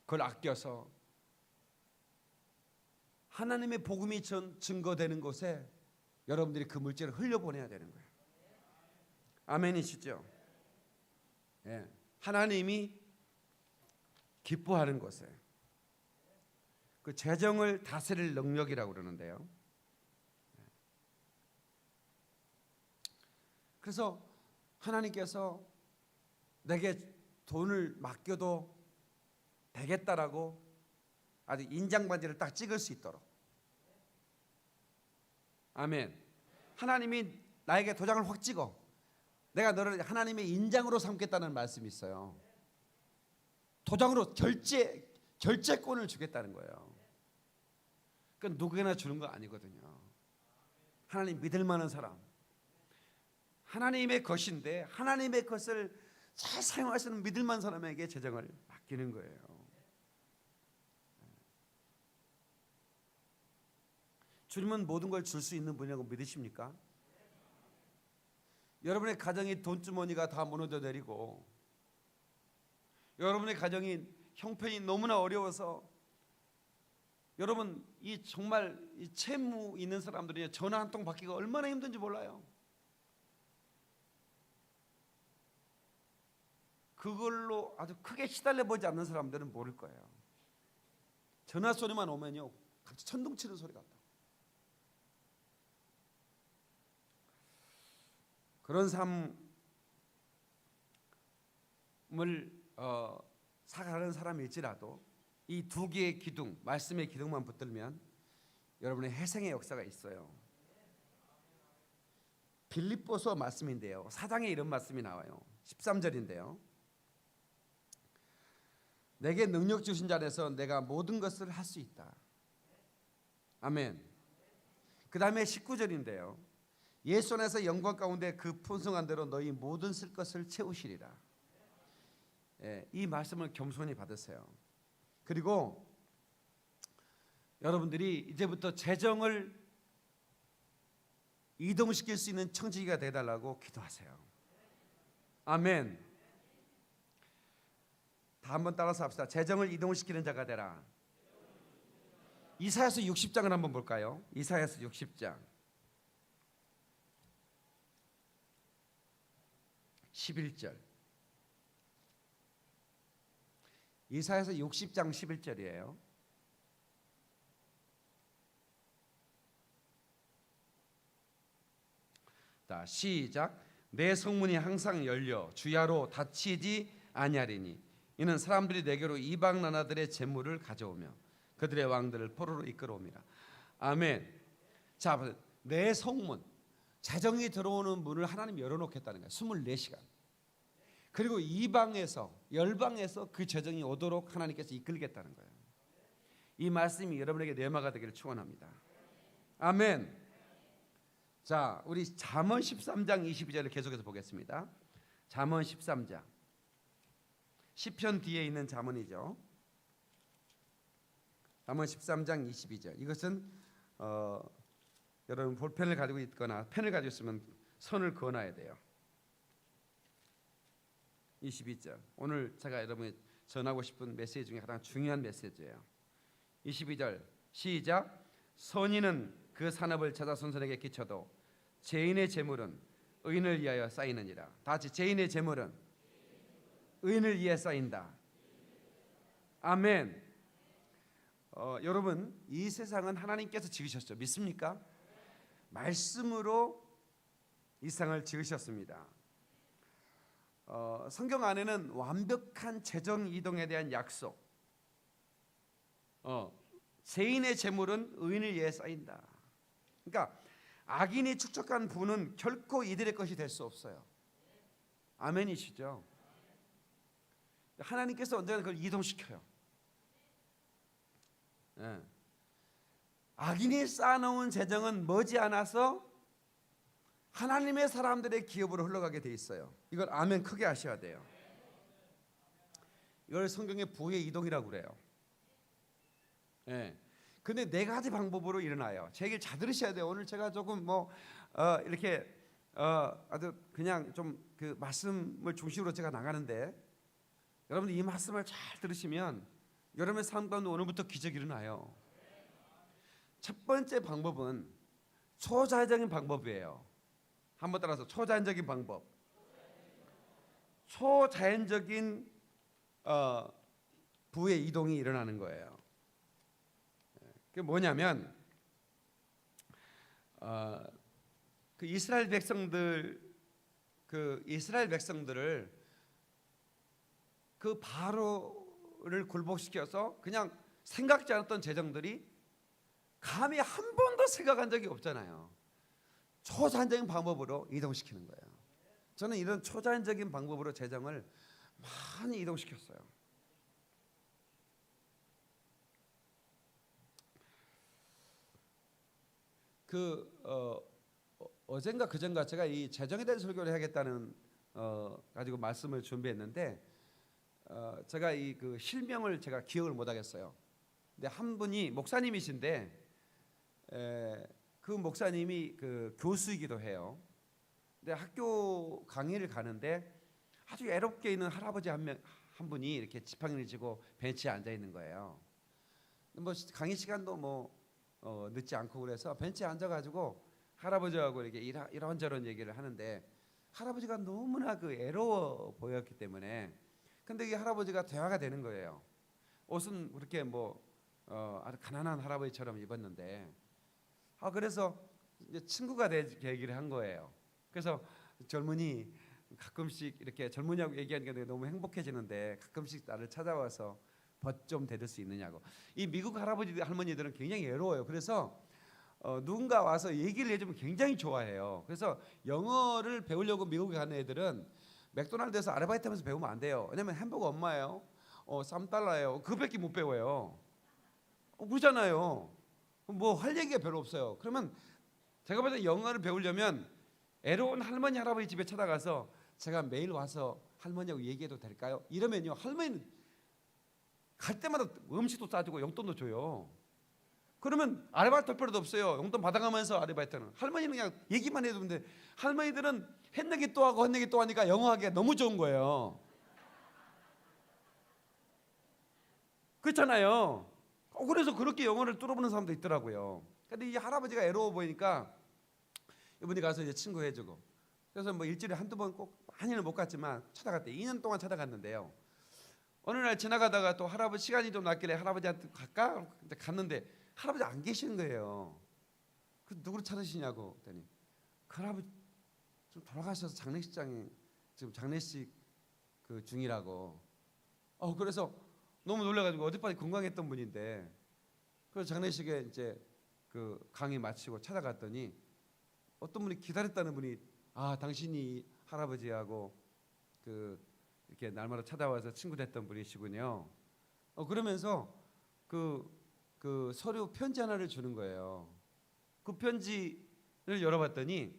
A: 그걸 아껴서 하나님의 복음이 증거되는 곳에 여러분들이 그 물질을 흘려보내야 되는 거예요. 아멘이시죠? 예. 하나님이 기뻐하는 것에 그 재정을 다스릴 능력이라고 그러는데요. 그래서 하나님께서 내게 돈을 맡겨도 되겠다라고 아주 인장반지를 딱 찍을 수 있도록, 아멘. 하나님이 나에게 도장을 확 찍어 내가 너를 하나님의 인장으로 삼겠다는 말씀이 있어요. 도장으로 결제권을 주겠다는 거예요. 그건 누구에나 주는 거 아니거든요. 하나님 믿을 만한 사람, 하나님의 것인데 하나님의 것을 잘 사용하시는 믿을 만한 사람에게 재정을 맡기는 거예요. 주님은 모든 걸 줄 수 있는 분이라고 믿으십니까? 여러분의 가정이 돈주머니가 다 무너져 내리고 여러분의 가정이 형편이 너무나 어려워서 여러분 이 정말 이 채무 있는 사람들이 전화 한 통 받기가 얼마나 힘든지 몰라요. 그걸로 아주 크게 시달려 보지 않는 사람들은 모를 거예요. 전화 소리만 오면요 같이 천둥 치는 소리 같다. 그런 삶을 살아가는 사람일지라도 이 두 개의 기둥, 말씀의 기둥만 붙들면 여러분의 회생의 역사가 있어요. 빌립보서 말씀인데요, 4장에 이런 말씀이 나와요. 13절인데요. 내게 능력 주신 자 안에서 내가 모든 것을 할 수 있다. 아멘. 그 다음에 19절인데요. 예수 안에서 영광 가운데 그 풍성한 대로 너희 모든 쓸 것을 채우시리라. 이 말씀을 겸손히 받으세요. 그리고 여러분들이 이제부터 재정을 이동시킬 수 있는 청지기가 되달라고 기도하세요. 아멘. 다 한번 따라서 합시다. 재정을 이동시키는 자가 되라. 이사야서 60장을 한번 볼까요? 이사야서 60장 11절. 이사야서 60장 11절이에요. 자, 시작. 내 성문이 항상 열려 주야로 닫히지 아니하리니 이는 사람들이 내게로 이방 나라들의 재물을 가져오며 그들의 왕들을 포로로 이끌어옵니다. 아멘. 자, 내 성문, 재정이 들어오는 문을 하나님 열어놓겠다는 거예요. 24시간. 그리고 이방에서 열방에서 그 재정이 오도록 하나님께서 이끌겠다는 거예요. 이 말씀이 여러분에게 뇌마가 되기를 축원합니다. 아멘. 자, 우리 잠언 13장 22절을 계속해서 보겠습니다. 잠언 13장, 시편 뒤에 있는 잠언이죠. 잠언 13장 22절. 이것은 여러분 볼펜을 가지고 있거나 펜을 가지고 있으면 선을 그어놔야 돼요. 22절. 오늘 제가 여러분에 전하고 싶은 메시지 중에 가장 중요한 메시지예요. 22절 시작. 선인은 그 산업을 찾아 손선에게 끼쳐도 죄인의 재물은 의인을 위하여 쌓이느니라. 다 같이 죄인의 재물은 의인을 위해 쌓인다. 아멘. 여러분 이 세상은 하나님께서 지으셨죠. 믿습니까? 말씀으로 이 세상을 지으셨습니다. 성경 안에는 완벽한 재정 이동에 대한 약속, 죄인의 재물은 의인을 위해 쌓인다. 그러니까 악인이 축적한 부는 결코 이들의 것이 될 수 없어요. 아멘이시죠? 하나님께서 언젠가 그걸 이동시켜요. 악인이 쌓아놓은 재정은 머지않아서 하나님의 사람들의 기업으로 흘러가게 돼 있어요. 이걸 아멘 크게 하셔야 돼요. 이걸 성경의 부의 이동이라고 그래요. 근데 네 가지 방법으로 일어나요. 제 얘기를 잘 들으셔야 돼요. 오늘 제가 조금 이렇게 아주 그냥 좀 그 말씀을 중심으로 제가 나가는데 여러분 이 말씀을 잘 들으시면 여러분의 삶 가운데 오늘부터 기적이 일어나요. 첫 번째 방법은 초자연적인 방법이에요. 한번 따라서 초자연적인 방법. 부의 이동이 일어나는 거예요. 그게 뭐냐면 그 이스라엘 백성들을 그 바로를 굴복시켜서 그냥 생각지 않았던 재정들이 감히 한 번도 생각한 적이 없잖아요. 초자연적인 방법으로 이동시키는 거예요. 저는 이런 초자연적인 방법으로 재정을 많이 이동시켰어요. 어젠가 그젠가 제가 이 재정에 대한 설교를 해야겠다는 가지고 말씀을 준비했는데 제가 그 실명을 제가 기억을 못 하겠어요. 근데 한 분이 목사님이신데 그 목사님이 그 교수이기도 해요. 근데 학교 강의를 가는데 아주 외롭게 있는 할아버지 한 분이 이렇게 지팡이를 쥐고 벤치에 앉아 있는 거예요. 뭐 강의 시간도 뭐 늦지 않고 그래서 벤치에 앉아가지고 할아버지하고 이렇게 이런저런 얘기를 하는데 할아버지가 너무나 그 애로워 보였기 때문에 근데 이 할아버지가 대화가 되는 거예요. 옷은 그렇게 뭐 아주 가난한 할아버지처럼 입었는데 그래서 이제 친구가 되기를 한 거예요. 그래서 젊은이 가끔씩 이렇게 젊은이하고 얘기하니까 내가 너무 행복해지는데 가끔씩 나를 찾아와서 벗 좀 대줄 수 있느냐고. 이 미국 할아버지 할머니들은 굉장히 외로워요. 그래서 누군가 와서 얘기를 해주면 굉장히 좋아해요. 그래서 영어를 배우려고 미국에 가는 애들은 맥도날드에서 아르바이트하면서 배우면 안 돼요. 왜냐면 햄버거 엄마예요. $3예요. 그거밖에 못 배워요. 그러잖아요. 뭐 할 얘기가 별로 없어요. 그러면 제가 볼 때 영어를 배우려면 애로운 할머니 할아버지 집에 찾아가서 제가 매일 와서 할머니하고 얘기해도 될까요? 이러면요 할머니는 갈 때마다 음식도 싸주고 용돈도 줘요. 그러면 아르바이트 할 필요도 없어요. 용돈 받아가면서 아르바이트는 할머니는 그냥 얘기만 해도 되는데 할머니들은 했내기 또 하고 했내기 또 하니까 영어 하기가 너무 좋은 거예요. 그렇잖아요. 그래서 그렇게 영어를 뚫어보는 사람도 있더라고요. 근데 이 할아버지가 애로워 보이니까 이분이 가서 이제 친구 해주고 그래서 뭐 일주일에 한두 번 꼭 많이는 못 갔지만 찾아갔대. 2년 동안 찾아갔는데요. 어느 날 지나가다가 또 할아버지 시간이 좀 났길래 할아버지한테 갈까? 갔는데 할아버지 안 계시는 거예요. 그래서 누구를 찾으시냐고 그랬더니 그 할아버지 좀 돌아가셔서 장례식장에 지금 장례식 그 중이라고. 그래서 너무 놀라가지고 어젯밤에 건강했던 분인데 그래서 장례식에 이제 그 강의 마치고 찾아갔더니 어떤 분이 기다렸다는 분이 당신이 할아버지하고 이렇게 날마다 찾아와서 친구 됐던 분이시군요. 그러면서 그 서류 편지 하나를 주는 거예요. 그 편지를 열어봤더니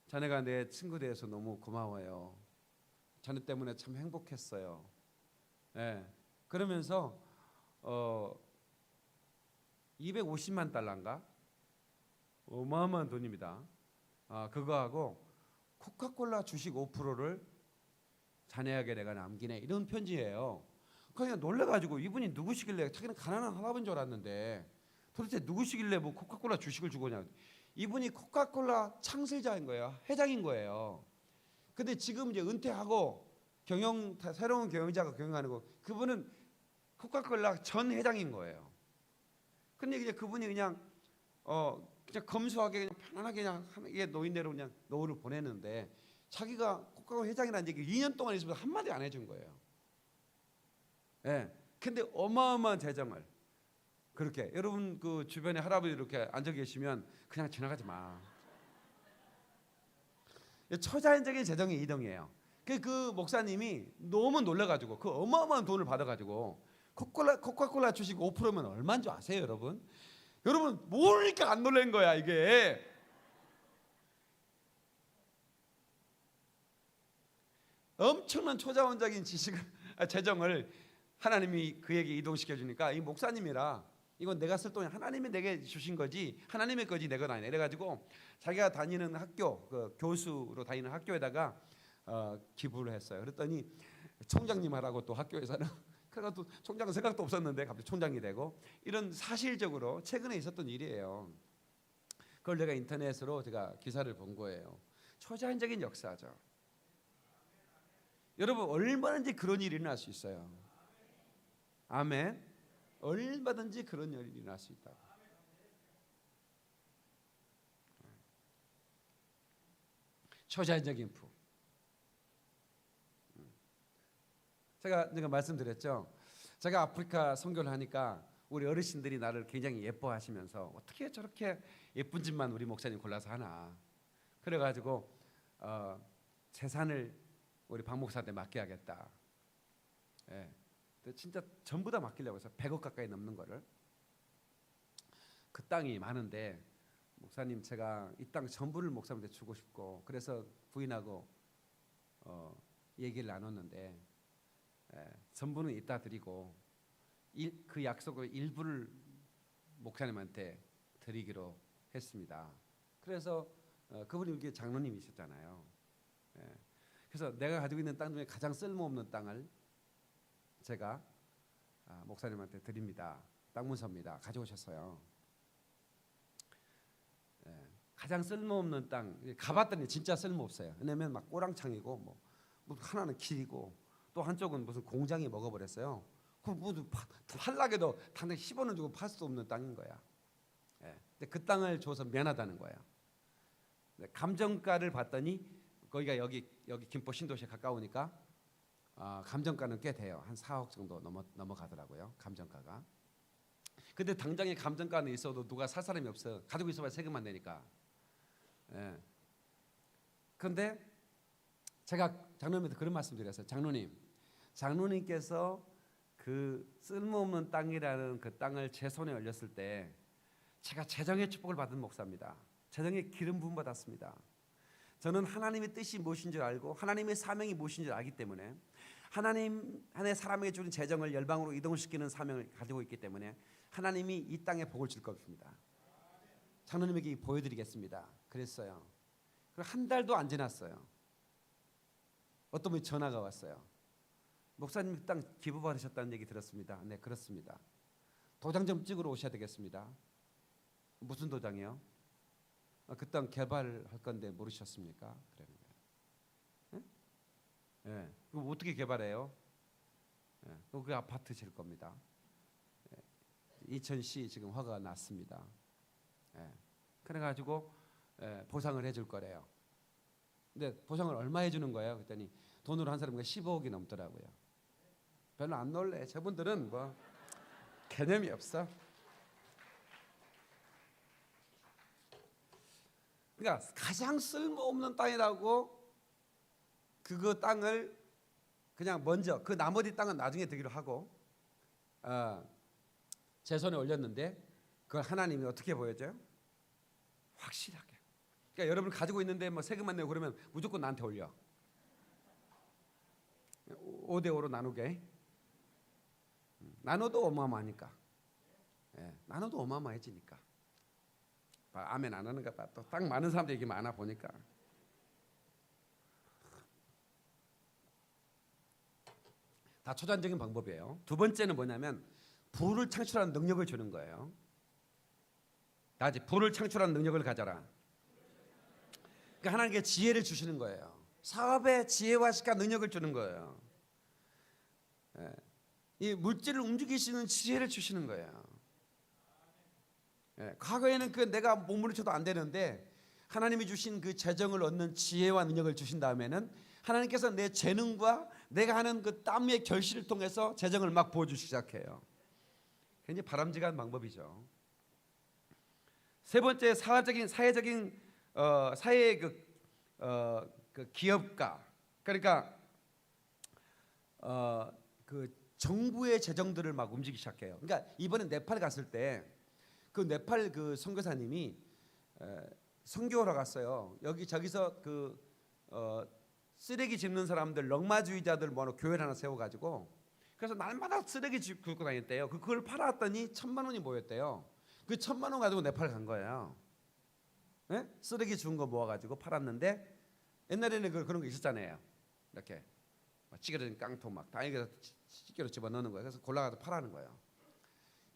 A: 자네가 내 친구 되어서 너무 고마워요. 자네 때문에 참 행복했어요. 그러면서 250만 달러인가? 어마어마한 돈입니다. 그거하고 코카콜라 주식 5%를 자네에게 내가 남기네 이런 편지예요. 그냥 놀래가지고 이분이 누구시길래 자기는 가난한 할아버지인 줄 알았는데 도대체 누구시길래 뭐 코카콜라 주식을 주고냐. 이분이 코카콜라 창설자인 거예요. 회장인 거예요. 근데 지금 이제 은퇴하고 새로운 경영자가 경영하는 거 그분은 코카콜라 전 회장인 거예요. 근데 이제 그분이 그냥 검소하게 그냥 편안하게 그냥 하게 노인대로 그냥 노후를 보냈는데 자기가 코카콜라 회장이라는 얘기 2년 동안 있으면서 한마디 안 해준 거예요. 근데 어마어마한 재정을 그렇게 여러분 그 주변에 할아버지 이렇게 앉아 계시면 그냥 지나가지 마. 초자연적인 재정의 이동이에요. 그 목사님이 너무 놀라가지고 그 어마어마한 돈을 받아가지고 코카콜라 주식 5%면 얼마인 줄 아세요, 여러분? 여러분 모르니까 안 놀란 거야 이게. 엄청난 초자연적인 재정을 하나님이 그에게 이동시켜 주니까 이 목사님이라 이건 내가 쓸 돈이 하나님이 내게 주신 거지 하나님의 거지 내 건 아니야. 이래가지고 자기가 다니는 학교 그 교수로 다니는 학교에다가 기부를 했어요. 그랬더니 총장님 하라고 또 학교에서는 그래가 또 총장은 생각도 없었는데 갑자기 총장이 되고 이런 사실적으로 최근에 있었던 일이에요. 그걸 내가 인터넷으로 제가 기사를 본 거예요. 초자연적인 역사죠. 여러분 얼마든지 그런 일이 일어날 수 있어요. 아멘. 얼마든지 그런 일이 일어날 수 있다. 초자연적인 부. 제가 말씀드렸죠. 제가 아프리카 선교를 하니까 우리 어르신들이 나를 굉장히 예뻐하시면서 어떻게 저렇게 예쁜 집만 우리 목사님 골라서 하나. 그래가지고 재산을 우리 박 목사한테 맡겨야겠다. 예. 진짜 전부 다 맡기려고 해서 100억 가까이 넘는 거를. 그 땅이 많은데 목사님 제가 이 땅 전부를 목사님한테 주고 싶고 그래서 부인하고 얘기를 나눴는데 전부는 이따 드리고 그 약속을 일부를 목사님한테 드리기로 했습니다. 그래서 그분이 이게 장로님이셨잖아요. 그래서 내가 가지고 있는 땅 중에 가장 쓸모없는 땅을 제가 목사님한테 드립니다. 땅 문서입니다. 가져오셨어요. 가장 쓸모없는 땅 가봤더니 진짜 쓸모없어요. 왜냐면 막 꼬랑창이고 뭐 하나는 길이고 또 한쪽은 무슨 공장이 먹어버렸어요. 그 모두 팔락에도 당장 10원을 주고 팔 수 없는 땅인 거야. 근데 그 땅을 줘서 미안하다는 거야. 감정가를 봤더니 거기가 여기 김포 신도시에 가까우니까 감정가는 꽤 돼요. 한 4억 정도 넘어가더라고요. 감정가가. 근데 당장에 감정가는 있어도 누가 살 사람이 없어. 가지고 있어봐야 세금만 내니까. 그런데 제가 장로님한테 그런 말씀 드렸어요. 장로님께서 그 쓸모없는 땅이라는 그 땅을 제 손에 올렸을 때 제가 재정의 축복을 받은 목사입니다. 재정의 기름 부음 받았습니다. 저는 하나님의 뜻이 무엇인 줄 알고 하나님의 사명이 무엇인 줄 알기 때문에 하나님 안에 사람에게 주는 재정을 열방으로 이동시키는 사명을 가지고 있기 때문에 하나님이 이 땅에 복을 줄 겁니다. 장로님에게 보여드리겠습니다. 그랬어요. 그리고 한 달도 안 지났어요. 어떤 분이 전화가 왔어요. 목사님 땅 기부 받으셨다는 얘기 들었습니다. 네, 그렇습니다. 도장 좀 찍으러 오셔야 되겠습니다. 무슨 도장이요? 그 땅 개발할 건데 모르셨습니까? 그러는 거예요. 네? 그럼 어떻게 개발해요? 그 아파트 질 겁니다. 이천시 지금 허가가 났습니다. 그래가지고 보상을 해줄 거래요. 근데 보상을 얼마 해주는 거예요? 그랬더니 돈으로 한 사람과 15억이 넘더라고요. 별로 안 놀래. 저분들은 뭐 개념이 없어. 그러니까 가장 쓸모없는 땅이라고 그거 땅을 그냥 먼저 그 나머지 땅은 나중에 드기로 하고 제 손에 올렸는데 그걸 하나님이 어떻게 보여줘요? 확실하게. 그러니까 여러분 가지고 있는데 뭐 세금만 내고 그러면 무조건 나한테 올려. 5대5로 나누게. 나눠도 어마어마하니까. 나눠도 어마어마해지니까. 아멘 안 하는가 봐. 또 딱 많은 사람들이 이게 많아 보니까. 다 초자연적인 방법이에요. 두 번째는 뭐냐면 부를 창출하는 능력을 주는 거예요. 다시 부를 창출하는 능력을 가져라. 그러니까 하나님께 지혜를 주시는 거예요. 사업의 지혜화시켜 능력을 주는 거예요. 이 물질을 움직이시는 지혜를 주시는 거예요. 과거에는 그 내가 몸으로 쳐도 안 되는데 하나님이 주신 그 재정을 얻는 지혜와 능력을 주신 다음에는 하나님께서 내 재능과 내가 하는 그 땀의 결실을 통해서 재정을 막 부어주시기 시작해요. 굉장히 바람직한 방법이죠. 세 번째 사회적인 사회의 그 기업가, 그러니까 그 정부의 재정들을 막 움직이기 시작해요. 그러니까 이번에 네팔 갔을 때 그 네팔 그 선교사님이 선교하러 갔어요. 저기서 그 쓰레기 줍는 사람들, 렁마주의자들 모아놓고 교회를 하나 세워가지고 그래서 날마다 쓰레기 줍고 다녔대요. 그걸 팔아왔더니 1,000만 원이 모였대요. 그 1,000만 원 가지고 네팔 간 거예요. 쓰레기 준 거 모아가지고 팔았는데 옛날에는 그런 거 있었잖아요. 이렇게 찌개로 깡통 막 다이게 찌개로 집어넣는 거예요. 그래서 골라가서 팔아는 거예요.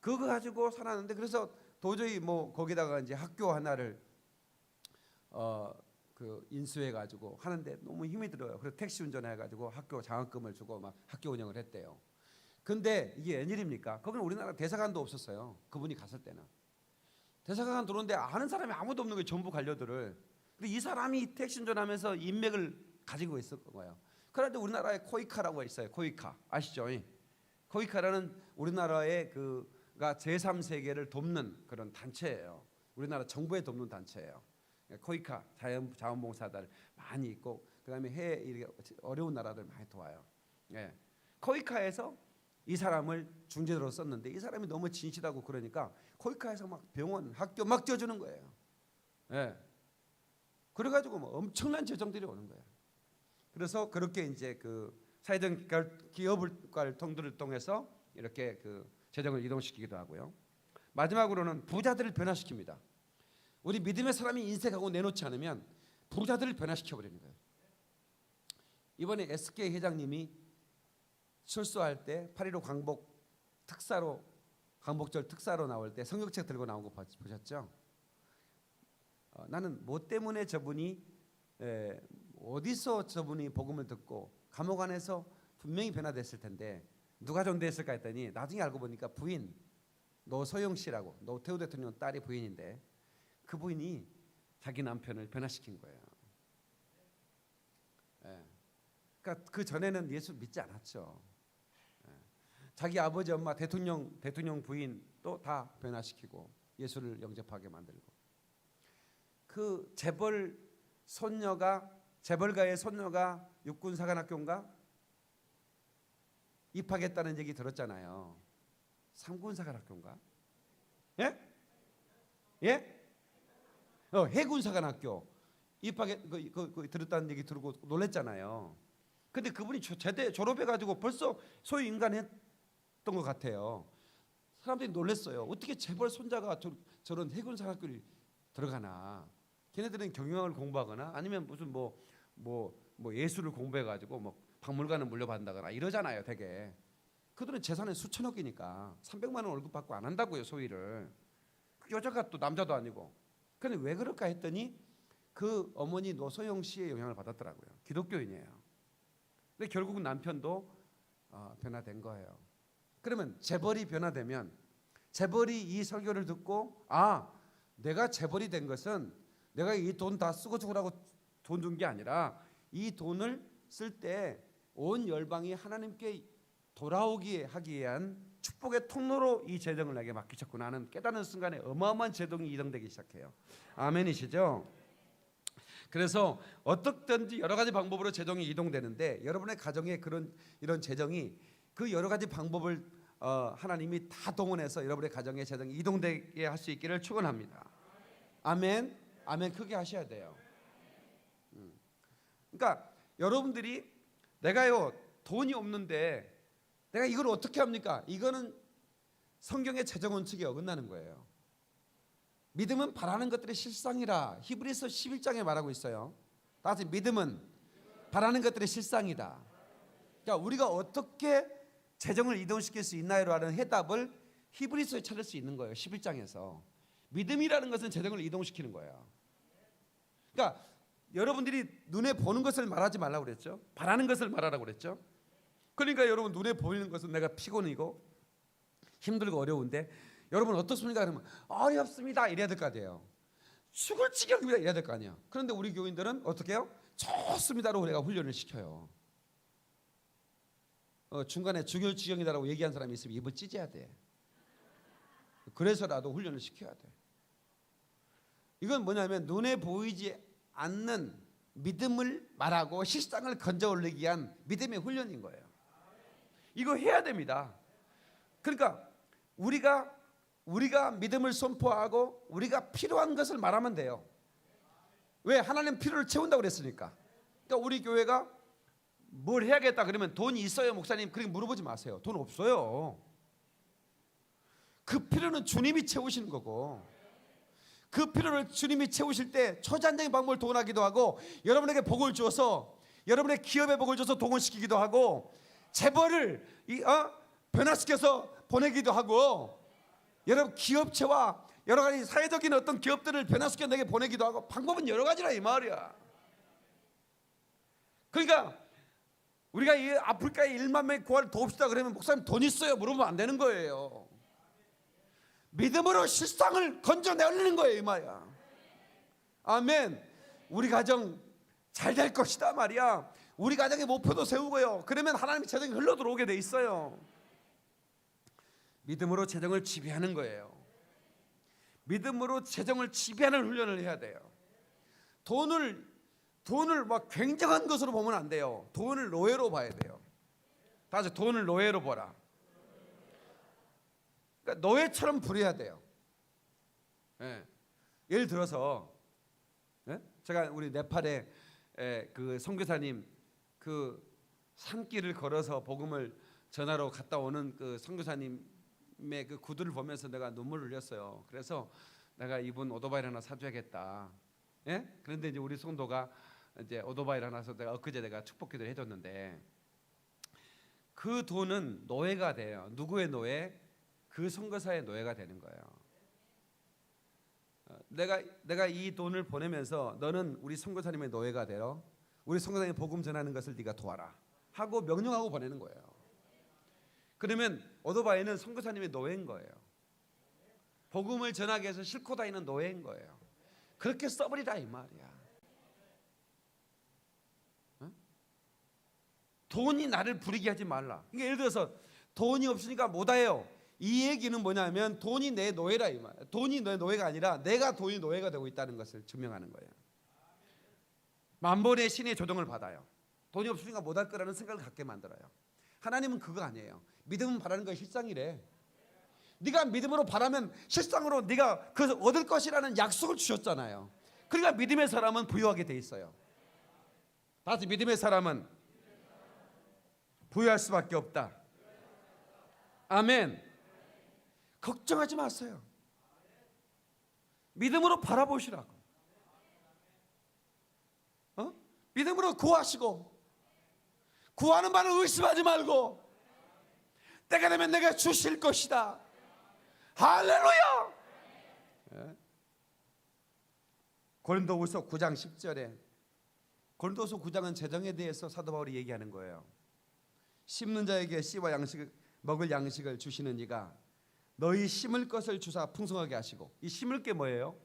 A: 그거 가지고 살았는데 그래서 도저히 뭐 거기다가 이제 학교 하나를 그 인수해 가지고 하는데 너무 힘이 들어요. 그래서 택시 운전해 가지고 학교 장학금을 주고 막 학교 운영을 했대요. 근데 이게 웬일입니까? 거기는 우리나라 대사관도 없었어요. 그분이 갔을 때는. 대사관 들어오는데 아는 사람이 아무도 없는 거예요. 전부 관료들을. 근데 이 사람이 택신전하면서 인맥을 가지고 있었던 거예요. 그런데 우리나라에 코이카라고 있어요. 코이카 아시죠? 코이카라는 우리나라의 그가 제3세계를 돕는 그런 단체예요. 우리나라 정부에 돕는 단체예요. 코이카 자원봉사자들 많이 있고 그다음에 해외 어려운 나라들 많이 도와요. 예. 코이카에서 이 사람을 중재자로 썼는데 이 사람이 너무 진실하고 그러니까 코이카에서 막 병원, 학교 막 지어주는 거예요. 예. 그래가지고 뭐 엄청난 재정들이 오는 거예요. 그래서 그렇게 이제 그 사회적 기업을 통들을 통해서 이렇게 그 재정을 이동시키기도 하고요. 마지막으로는 부자들을 변화시킵니다. 우리 믿음의 사람이 인색하고 내놓지 않으면 부자들을 변화시켜 버리는 거예요. 이번에 SK 회장님이 출소할 때 8.15 광복절 특사로 나올 때 성경책 들고 나온 거 보셨죠? 나는 뭐 때문에 저분이 어디서 저분이 복음을 듣고 감옥 안에서 분명히 변화됐을 텐데 누가 전도했을까 했더니 나중에 알고 보니까 부인 노소영 씨라고 노태우 대통령 딸이 부인인데 그 부인이 자기 남편을 변화시킨 거예요. 그러니까 그 전에는 예수 믿지 않았죠. 자기 아버지 엄마 대통령 부인도 다 변화시키고 예수를 영접하게 만들고 그 재벌가의 손녀가 육군사관학교인가 입학했다는 얘기 들었잖아요. 삼군사관학교인가? 예? 예? 해군사관학교 입학해 들었다는 얘기 들고 놀랬잖아요. 근데 그분이 제대 졸업해가지고 벌써 소위 인간했던 것 같아요. 사람들이 놀랬어요. 어떻게 재벌 손자가 저런 해군사관학교를 들어가나? 걔네들은 경영학을 공부하거나 아니면 무슨 뭐 예술을 공부해가지고 뭐 박물관을 물려받는다거나 이러잖아요. 되게 그들은 재산이 수천억이니까 300만 원 월급 받고 안 한다고요. 소위를. 여자가 또 남자도 아니고. 그런데 왜 그럴까 했더니 그 어머니 노소영 씨의 영향을 받았더라고요. 기독교인이에요. 근데 결국은 남편도 변화된 거예요. 그러면 재벌이 변화되면 재벌이 이 설교를 듣고 내가 재벌이 된 것은 내가 이 돈 다 쓰고 죽으라고 돈 준 게 아니라 이 돈을 쓸 때 온 열방이 하나님께 돌아오게 하기 위한 축복의 통로로 이 재정을 내게 맡기셨구나 하는 깨닫는 순간에 어마어마한 재정이 이동되기 시작해요. 아멘이시죠? 그래서 어떻든지 여러 가지 방법으로 재정이 이동되는데 여러분의 가정에 이런 재정이 그 여러 가지 방법을 하나님이 다 동원해서 여러분의 가정에 재정이 이동되게 할 수 있기를 축원합니다. 아멘. 아멘. 크게 하셔야 돼요. 그러니까 여러분들이 내가요 돈이 없는데 내가 이걸 어떻게 합니까? 이거는 성경의 재정 원칙에 어긋나는 거예요. 믿음은 바라는 것들의 실상이라 히브리서 11장에 말하고 있어요. 다 같이 믿음은 바라는 것들의 실상이다. 그러니까 우리가 어떻게 재정을 이동시킬 수 있나요로 하는 해답을 히브리서에 찾을 수 있는 거예요. 11장에서 믿음이라는 것은 재정을 이동시키는 거예요. 그러니까 여러분들이 눈에 보는 것을 말하지 말라고 그랬죠. 바라는 것을 말하라고 그랬죠. 그러니까 여러분 눈에 보이는 것은 내가 피곤이고 힘들고 어려운데 여러분 어떻습니까? 그러면 어렵습니다 이래야 될 거 아니에요. 죽을 지경입니다 이래야 될 거 아니에요. 그런데 우리 교인들은 어떻게 해요? 좋습니다로 우리가 훈련을 시켜요. 중간에 죽을 지경이다라고 얘기한 사람이 있으면 입을 찢어야 돼. 그래서라도 훈련을 시켜야 돼. 이건 뭐냐면 눈에 보이지 않는 믿음을 말하고 실상을 건져 올리기 위한 믿음의 훈련인 거예요. 이거 해야 됩니다. 그러니까 우리가 믿음을 선포하고 우리가 필요한 것을 말하면 돼요. 왜? 하나님 필요를 채운다고 그랬으니까. 그러니까 우리 교회가 뭘 해야겠다 그러면 돈이 있어요 목사님? 그렇게 물어보지 마세요. 돈 없어요. 그 필요는 주님이 채우시는 거고 그 필요를 주님이 채우실 때 초자연적인 방법을 동원하기도 하고 여러분에게 복을 주어서 여러분의 기업에 복을 줘서 동원시키기도 하고 재벌을 변화시켜서 보내기도 하고 여러분 기업체와 여러 가지 사회적인 어떤 기업들을 변화시켜 내게 보내기도 하고 방법은 여러 가지라 이 말이야. 그러니까 우리가 이 아프리카에 1만 명의 구원을 도웁시다 그러면 목사님 돈 있어요? 물어보면 안 되는 거예요. 믿음으로 실상을 건져내는 거예요, 이 말이야. 아멘. 우리 가정 잘 될 것이다 말이야. 우리 가정의 목표도 세우고요. 그러면 하나님의 재정이 흘러 들어오게 돼 있어요. 믿음으로 재정을 지배하는 거예요. 믿음으로 재정을 지배하는 훈련을 해야 돼요. 돈을 막 굉장한 것으로 보면 안 돼요. 돈을 노예로 봐야 돼요. 다시 돈을 노예로 보라. 그러니까 노예처럼 부려야 돼요. 예. 예를 들어서 제가 우리 네팔에 그 선교사님 그 산길을 걸어서 복음을 전하러 갔다 오는 그 선교사님의 그 구두를 보면서 내가 눈물을 흘렸어요. 그래서 내가 이분 오토바이를 하나 사줘야겠다. 예? 그런데 이제 우리 성도가 이제 오토바이를 하나 사서 엊그제 내가 축복기도를 해줬는데 그 돈은 노예가 돼요. 누구의 노예? 그 선교사의 노예가 되는 거예요. 내가 이 돈을 보내면서 너는 우리 선교사님의 노예가 되어 우리 선교사님 복음 전하는 것을 네가 도와라 하고 명령하고 보내는 거예요. 그러면 오토바이는 선교사님의 노예인 거예요. 복음을 전하기 위해서 싣고 다니는 노예인 거예요. 그렇게 써버리라 이 말이야. 돈이 나를 부리게 하지 말라. 그러니까 예를 들어서 돈이 없으니까 못해요. 이 얘기는 뭐냐면 돈이 내 노예라 이 말이야. 돈이 내 노예가 아니라 내가 돈이 노예가 되고 있다는 것을 증명하는 거예요. 만번의 신의 조정을 받아요. 돈이 없으니까 못할 거라는 생각을 갖게 만들어요. 하나님은 그거 아니에요. 믿음은 바라는 것이 실상이래. 네가 믿음으로 바라면 실상으로 네가 그것을 얻을 것이라는 약속을 주셨잖아요. 그러니까 믿음의 사람은 부유하게 돼 있어요. 다시 믿음의 사람은 부유할 수밖에 없다. 아멘. 걱정하지 마세요. 믿음으로 바라보시라고. 믿음으로 구하시고 구하는 바를 의심하지 말고 때가 되면 내가 주실 것이다. 할렐루야. 고린도후서 9장 10절에 고린도후서 9장은 재정에 대해서 사도 바울이 얘기하는 거예요. 심는 자에게 씨와 먹을 양식을 주시는 이가 너희 심을 것을 주사 풍성하게 하시고, 이 심을 게 뭐예요?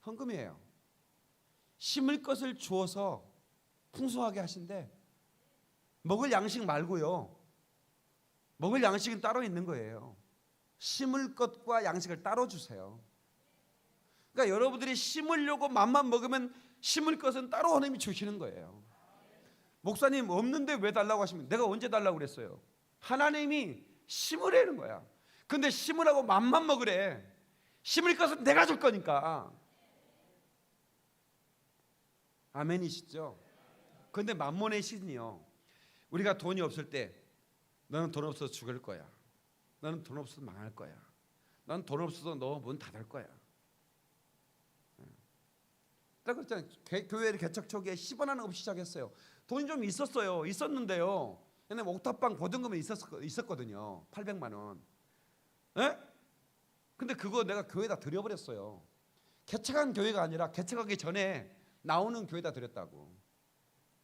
A: 헌금이에요. 심을 것을 주어서 풍성하게 하신대. 먹을 양식 말고요. 먹을 양식은 따로 있는 거예요. 심을 것과 양식을 따로 주세요. 그러니까 여러분들이 심으려고 맘만 먹으면 심을 것은 따로 하나님이 주시는 거예요. 목사님 없는데 왜 달라고 하시면 내가 언제 달라고 그랬어요? 하나님이 심으라는 거야. 근데 심으라고 맘만 먹으래. 심을 것은 내가 줄 거니까. 아멘이시죠? 근데 만몬의 신이요, 우리가 돈이 없을 때 너는 돈 없어서 죽을 거야. 너는 돈 없어서 망할 거야. 넌 돈 없어서 너 문 닫을 거야. 딱 그랬잖아요. 교회 개척 초기에 10원 하나 없이 시작했어요. 돈이 좀 있었는데요. 옛날에 옥탑방 보증금이 있었거든요. 800만 원. 예? 근데 그거 내가 교회에다 드려버렸어요. 개척한 교회가 아니라 개척하기 전에 나오는 교회에다 드렸다고.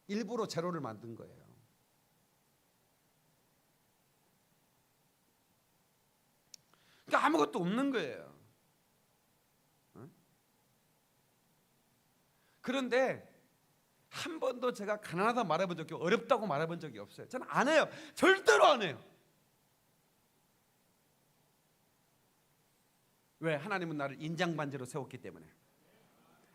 A: 일부러 제로를 만든 거예요. 그러니까 아무것도 없는 거예요. 그런데 한 번도 제가 가난하다 말해본 적이, 어렵다고 말해본 적이 없어요. 저는 안 해요. 절대로 안 해요. 왜? 하나님은 나를 인장반지로 세웠기 때문에.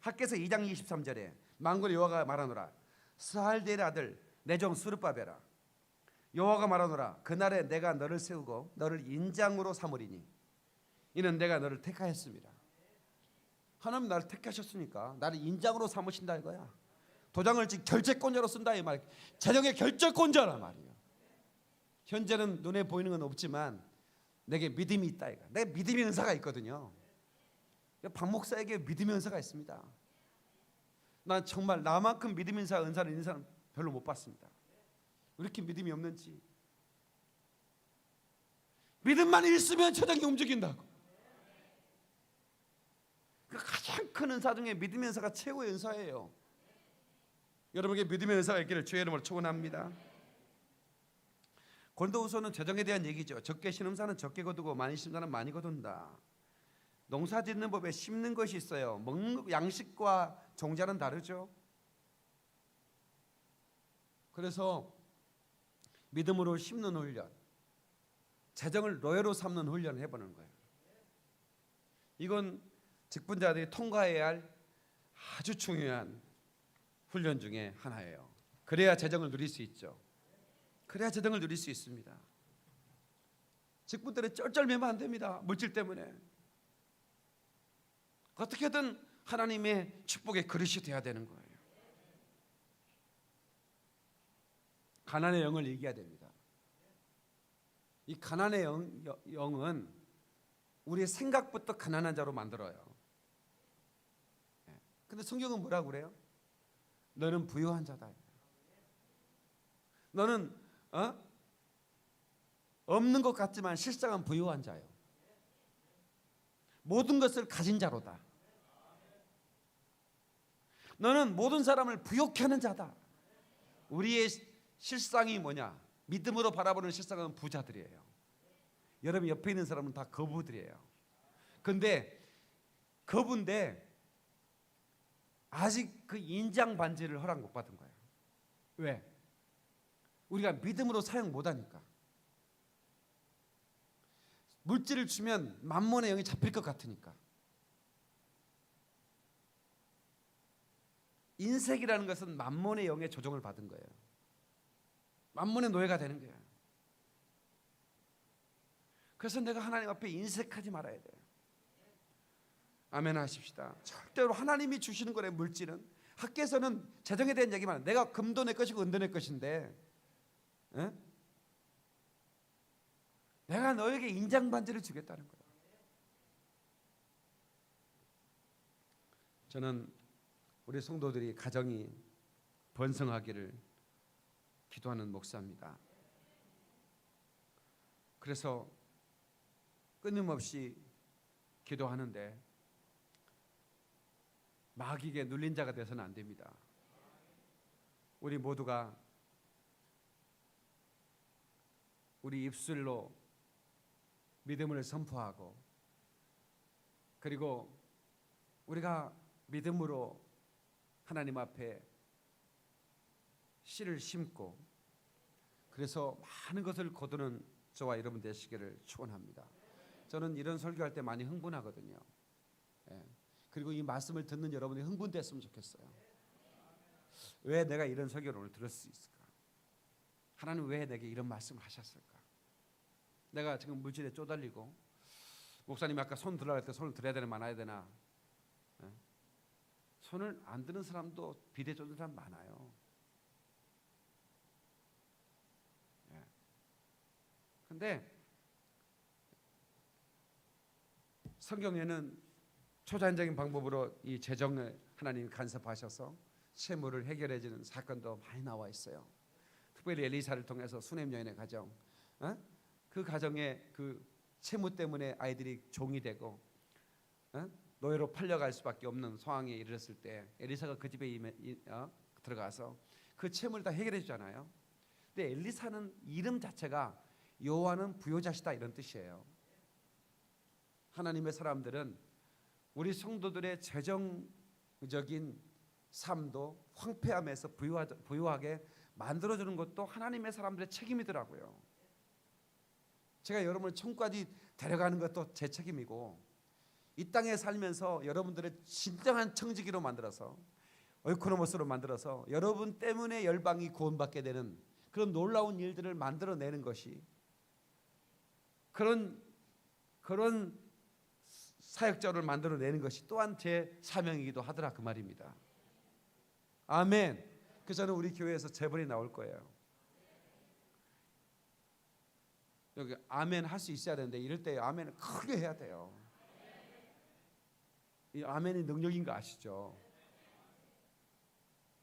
A: 학개서 2장 23절에 만군의 여호와가 말하노라, 스알델의 아들 내 종 스룹바벨아, 여호와가 말하노라, 그날에 내가 너를 세우고 너를 인장으로 삼으리니 이는 내가 너를 택하였습니다. 하나님 나를 택하셨으니까 나를 인장으로 삼으신다 이거야. 도장을 찍 결제권자로 쓴다 이 말. 재정의 결제권자란 말이에요. 현재는 눈에 보이는 건 없지만 내게 믿음이 있다 이거. 내 믿음의 은사가 있거든요. 박 목사에게 믿음의 은사가 있습니다. 난 정말 나만큼 믿음의 은사를 있는 사람 별로 못 봤습니다. 왜 이렇게 믿음이 없는지. 믿음만 있으면 재정이 움직인다고. 가장 큰 은사 중에 믿음의 은사가 최고의 은사예요. 여러분에게 믿음의 은사가 있기를 주의 이름으로 축원합니다. 고린도후서는 재정에 대한 얘기죠. 적게 심는 자는 적게 거두고 많이 심는 자는 많이 거둔다. 농사 짓는 법에 심는 것이 있어요. 먹는 양식과 종자는 다르죠. 그래서 믿음으로 심는 훈련, 재정을 노예로 삼는 훈련을 해보는 거예요. 이건 직분자들이 통과해야 할 아주 중요한 훈련 중에 하나예요. 그래야 재정을 누릴 수 있죠. 그래야 재정을 누릴 수 있습니다. 직분들은 쩔쩔매면 안 됩니다. 물질 때문에. 어떻게든 하나님의 축복의 그릇이 돼야 되는 거예요. 가난의 영을 이겨야 됩니다. 이 가난의 영은 우리의 생각부터 가난한 자로 만들어요. 근데 성경은 뭐라고 그래요? 너는 부유한 자다. 너는 없는 것 같지만 실상은 부유한 자예요. 모든 것을 가진 자로다. 너는 모든 사람을 부욕케 하는 자다. 우리의 실상이 뭐냐? 믿음으로 바라보는 실상은 부자들이에요. 여러분 옆에 있는 사람은 다 거부들이에요. 근데 거부인데 아직 그 인장 반지를 허락 못 받은 거예요. 왜? 우리가 믿음으로 사용 못 하니까. 물질을 주면 만몬의 영이 잡힐 것 같으니까. 인색이라는 것은 만몬의 영의 조종을 받은 거예요. 만몬의 노예가 되는 거예요. 그래서 내가 하나님 앞에 인색하지 말아야 돼요. 아멘 하십시다. 절대로 하나님이 주시는 거래. 물질은 학교에서는 재정에 대한 얘기만 해요. 내가 금도 내 것이고 은도 내 것인데 내가 너에게 인장 반지를 주겠다는 거예요. 저는 우리 성도들이 가정이 번성하기를 기도하는 목사입니다. 그래서 끊임없이 기도하는데 마귀에게 눌린 자가 되어서는 안 됩니다. 우리 모두가 우리 입술로 믿음을 선포하고 그리고 우리가 믿음으로 하나님 앞에 씨를 심고 그래서 많은 것을 거두는 저와 여러분 되시기를 축원합니다. 저는 이런 설교할 때 많이 흥분하거든요. 그리고 이 말씀을 듣는 여러분이 흥분됐으면 좋겠어요. 왜 내가 이런 설교를 오늘 들을 수 있을까? 하나님 왜 내게 이런 말씀을 하셨을까? 내가 지금 물질에 쪼달리고 목사님이 아까 손 들어갈 때 손을 들어야 되나 말아야 되나 손을 안 드는 사람도 비대 쪼든 사람 많아요. 근데 성경에는 초자연적인 방법으로 이 재정을 하나님이 간섭하셔서 채무를 해결해 주는 사건도 많이 나와 있어요. 특별히 엘리사를 통해서 수넴 여인의 가정, 그 가정에 그 채무 때문에 아이들이 종이 되고 노예로 팔려갈 수밖에 없는 상황에 이르렀을 때 엘리사가 그 집에 들어가서 그 채무를 다 해결해 주잖아요. 근데 엘리사는 이름 자체가 여호와는 부요자시다 이런 뜻이에요. 하나님의 사람들은 우리 성도들의 재정적인 삶도 황폐함에서 부유하게 만들어주는 것도 하나님의 사람들의 책임이더라고요. 제가 여러분을 천국까지 데려가는 것도 제 책임이고 이 땅에 살면서 여러분들의 진정한 청지기로 만들어서 오이코노모스로 만들어서 여러분 때문에 열방이 구원받게 되는 그런 놀라운 일들을 만들어내는 것이 그런 사역자를 만들어내는 것이 또한 제 사명이기도 하더라 그 말입니다. 아멘. 그래서 저는 우리 교회에서 재벌이 나올 거예요. 여기 아멘 할 수 있어야 되는데 이럴 때 아멘을 크게 해야 돼요. 이 아멘이 능력인 거 아시죠?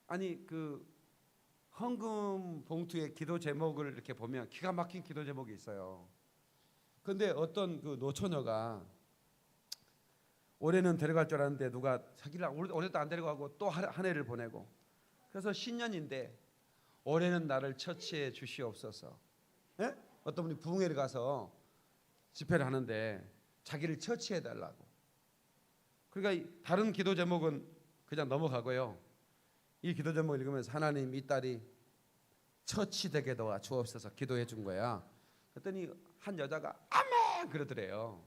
A: 아니 그 헌금 봉투의 기도 제목을 이렇게 보면 기가 막힌 기도 제목이 있어요. 근데 어떤 그 노처녀가 올해는 데려갈 줄 알았는데 누가 자기를 올해도 안 데려가고 또 한 해를 보내고 그래서 신년인데 올해는 나를 처치해 주시옵소서. 예? 어떤 분이 부흥회를 가서 집회를 하는데 자기를 처치해 달라고. 그러니까 다른 기도 제목은 그냥 넘어가고요. 이 기도 제목을 읽으면서 하나님 이 딸이 처치되게 도와 주옵소서 기도해 준 거야. 그랬더니 한 여자가 아멘 그러더래요.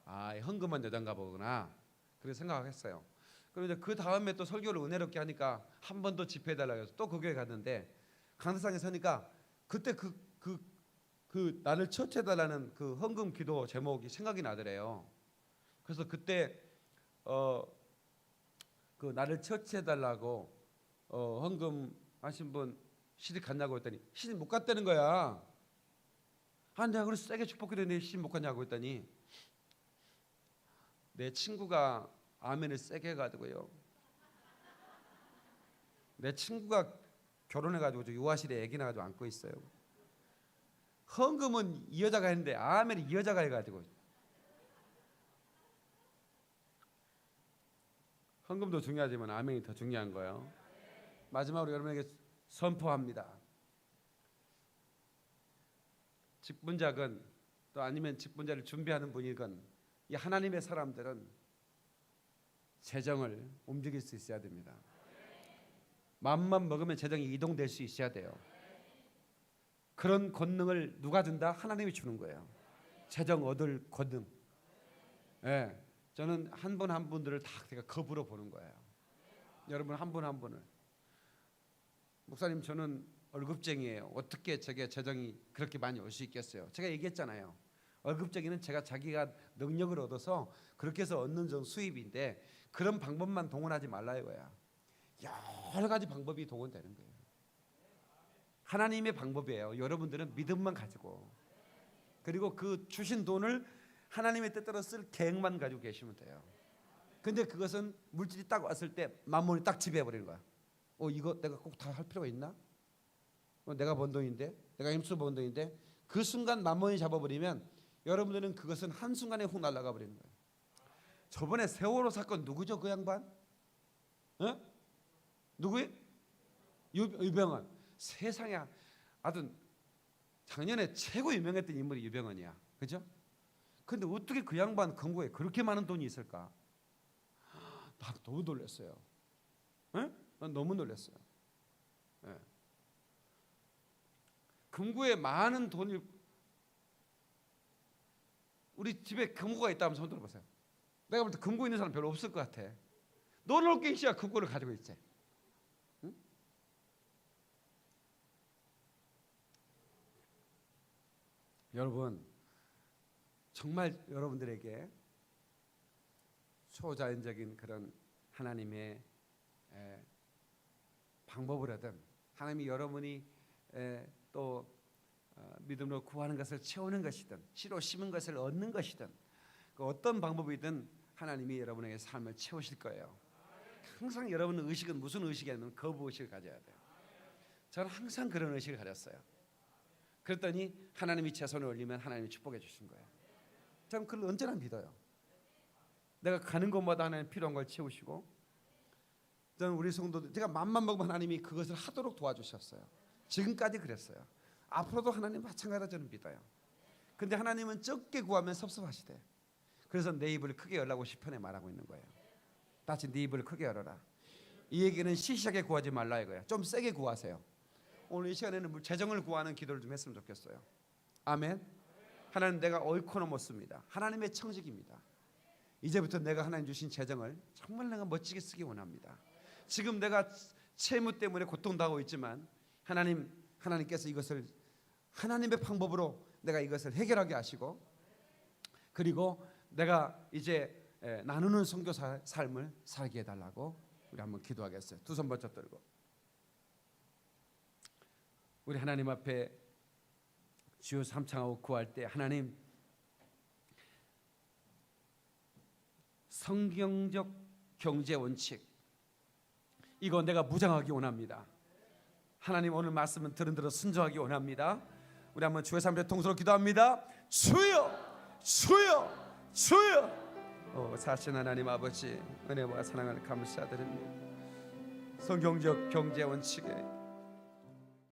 A: 아, 헌금한 여잔가 보구나. 그렇게 생각했어요. 그런데 그 다음에 또 설교를 은혜롭게 하니까 한 번 더 집회해 달라고 해서 또 그 교회 갔는데 강대상에 서니까 그때 그 나를 처치해 달라는 그 헌금 기도 제목이 생각이 나더래요. 그래서 그때 그 나를 처치해 달라고 헌금 하신 분 시집 갔냐고 했더니 시집 못 갔다는 거야. 아, 내가 그래서 세게 축복했는데 시집 못 갔냐고 했더니 내 친구가 아멘을 세게 해가지고요. 내 친구가 결혼해가지고 유아실에 애기 낳아가지고 안고 있어요. 헌금은 이 여자가 했는데 아멘을 이 여자가 해가지고. 헌금도 중요하지만 아멘이 더 중요한 거예요. 마지막으로 여러분에게 선포합니다. 직분자건 또 아니면 직분자를 준비하는 분이건 이 하나님의 사람들은 재정을 움직일 수 있어야 됩니다. 마음만 먹으면 재정이 이동될 수 있어야 돼요. 그런 권능을 누가 준다? 하나님이 주는 거예요. 재정 얻을 권능. 예, 저는 한 분 한 분들을 다 제가 겁으로 보는 거예요. 여러분 한 분 한 분을. 목사님 저는 월급쟁이에요. 어떻게 제게 재정이 그렇게 많이 올 수 있겠어요? 제가 얘기했잖아요. 월급쟁이는 자기가 능력을 얻어서 그렇게 해서 얻는 전 수입인데 그런 방법만 동원하지 말라 이거야. 여러 가지 방법이 동원되는 거예요. 하나님의 방법이에요. 여러분들은 믿음만 가지고 그리고 그 주신 돈을 하나님의 뜻대로 쓸 계획만 가지고 계시면 돼요. 근데 그것은 물질이 딱 왔을 때 만몬이 딱 지배해버리는 거야. 이거 내가 꼭 다 할 필요가 있나? 내가 번 돈인데, 내가 힘써 번 돈인데 그 순간 만몬이 잡아버리면 여러분들은 그것은 한순간에 훅 날아가 버리는 거예요. 저번에 세월호 사건 누구죠? 그 양반? 어? 누구예요? 유병헌. 세상에 아주 작년에 최고 유명했던 인물이 유병헌이야. 그죠? 근데 어떻게 그 양반 금고에 그렇게 많은 돈이 있을까? 나 너무 놀랐어요. 난 너무 놀랐어요. 네. 금고에 많은 돈이 우리 집에 금고가 있다면 손 들어보세요. 내가 볼 때 금고 있는 사람 별로 없을 것 같아. 놀랄 게 있어야 금고를 가지고 있지. 응? 여러분 정말 여러분들에게 초자연적인 그런 하나님의 방법을 하든 하나님이 여러분이 또 믿음으로 구하는 것을 채우는 것이든 씨로 심은 것을 얻는 것이든 그 어떤 방법이든 하나님이 여러분에게 삶을 채우실 거예요. 항상 여러분의 의식은 무슨 의식이냐면 거부의식을 가져야 돼요. 저는 항상 그런 의식을 가졌어요. 그랬더니 하나님이 제 손을 올리면 하나님이 축복해 주신 거예요. 저는 그걸 언제나 믿어요. 내가 가는 곳마다 하나님 필요한 걸 채우시고 저는 우리 성도들 제가 맘만 먹으면 하나님이 그것을 하도록 도와주셨어요. 지금까지 그랬어요. 앞으로도 하나님 마찬가지로 저는 믿어요. 근데 하나님은 적게 구하면 섭섭하시대. 그래서 내 입을 크게 열라고 시편에 말하고 있는 거예요. 다시 네 입을 크게 열어라. 이 얘기는 시시하게 구하지 말라 이거야. 좀 세게 구하세요. 오늘 이 시간에는 재정을 구하는 기도를 좀 했으면 좋겠어요. 아멘. 하나님 내가 옳고는 못습니다. 하나님의 청직입니다. 이제부터 내가 하나님 주신 재정을 정말 내가 멋지게 쓰기 원합니다. 지금 내가 채무 때문에 고통당하고 있지만 하나님께서 이것을 하나님의 방법으로 내가 이것을 해결하게 하시고 그리고 내가 이제 나누는 선교 삶을 살게 해달라고 우리 한번 기도하겠어요. 두 손 번쩍 들고 우리 하나님 앞에 주여 삼창하고 구할 때 하나님 성경적 경제 원칙 이거 내가 무장하기 원합니다. 하나님 오늘 말씀은 들은 대로 순종하기 원합니다. 우리 한번 주의 삼대 통수로 기도합니다. 주여 주여 주여 사신 하나님 아버지 은혜와 사랑을 감사드립니다. 성경적 경제 원칙에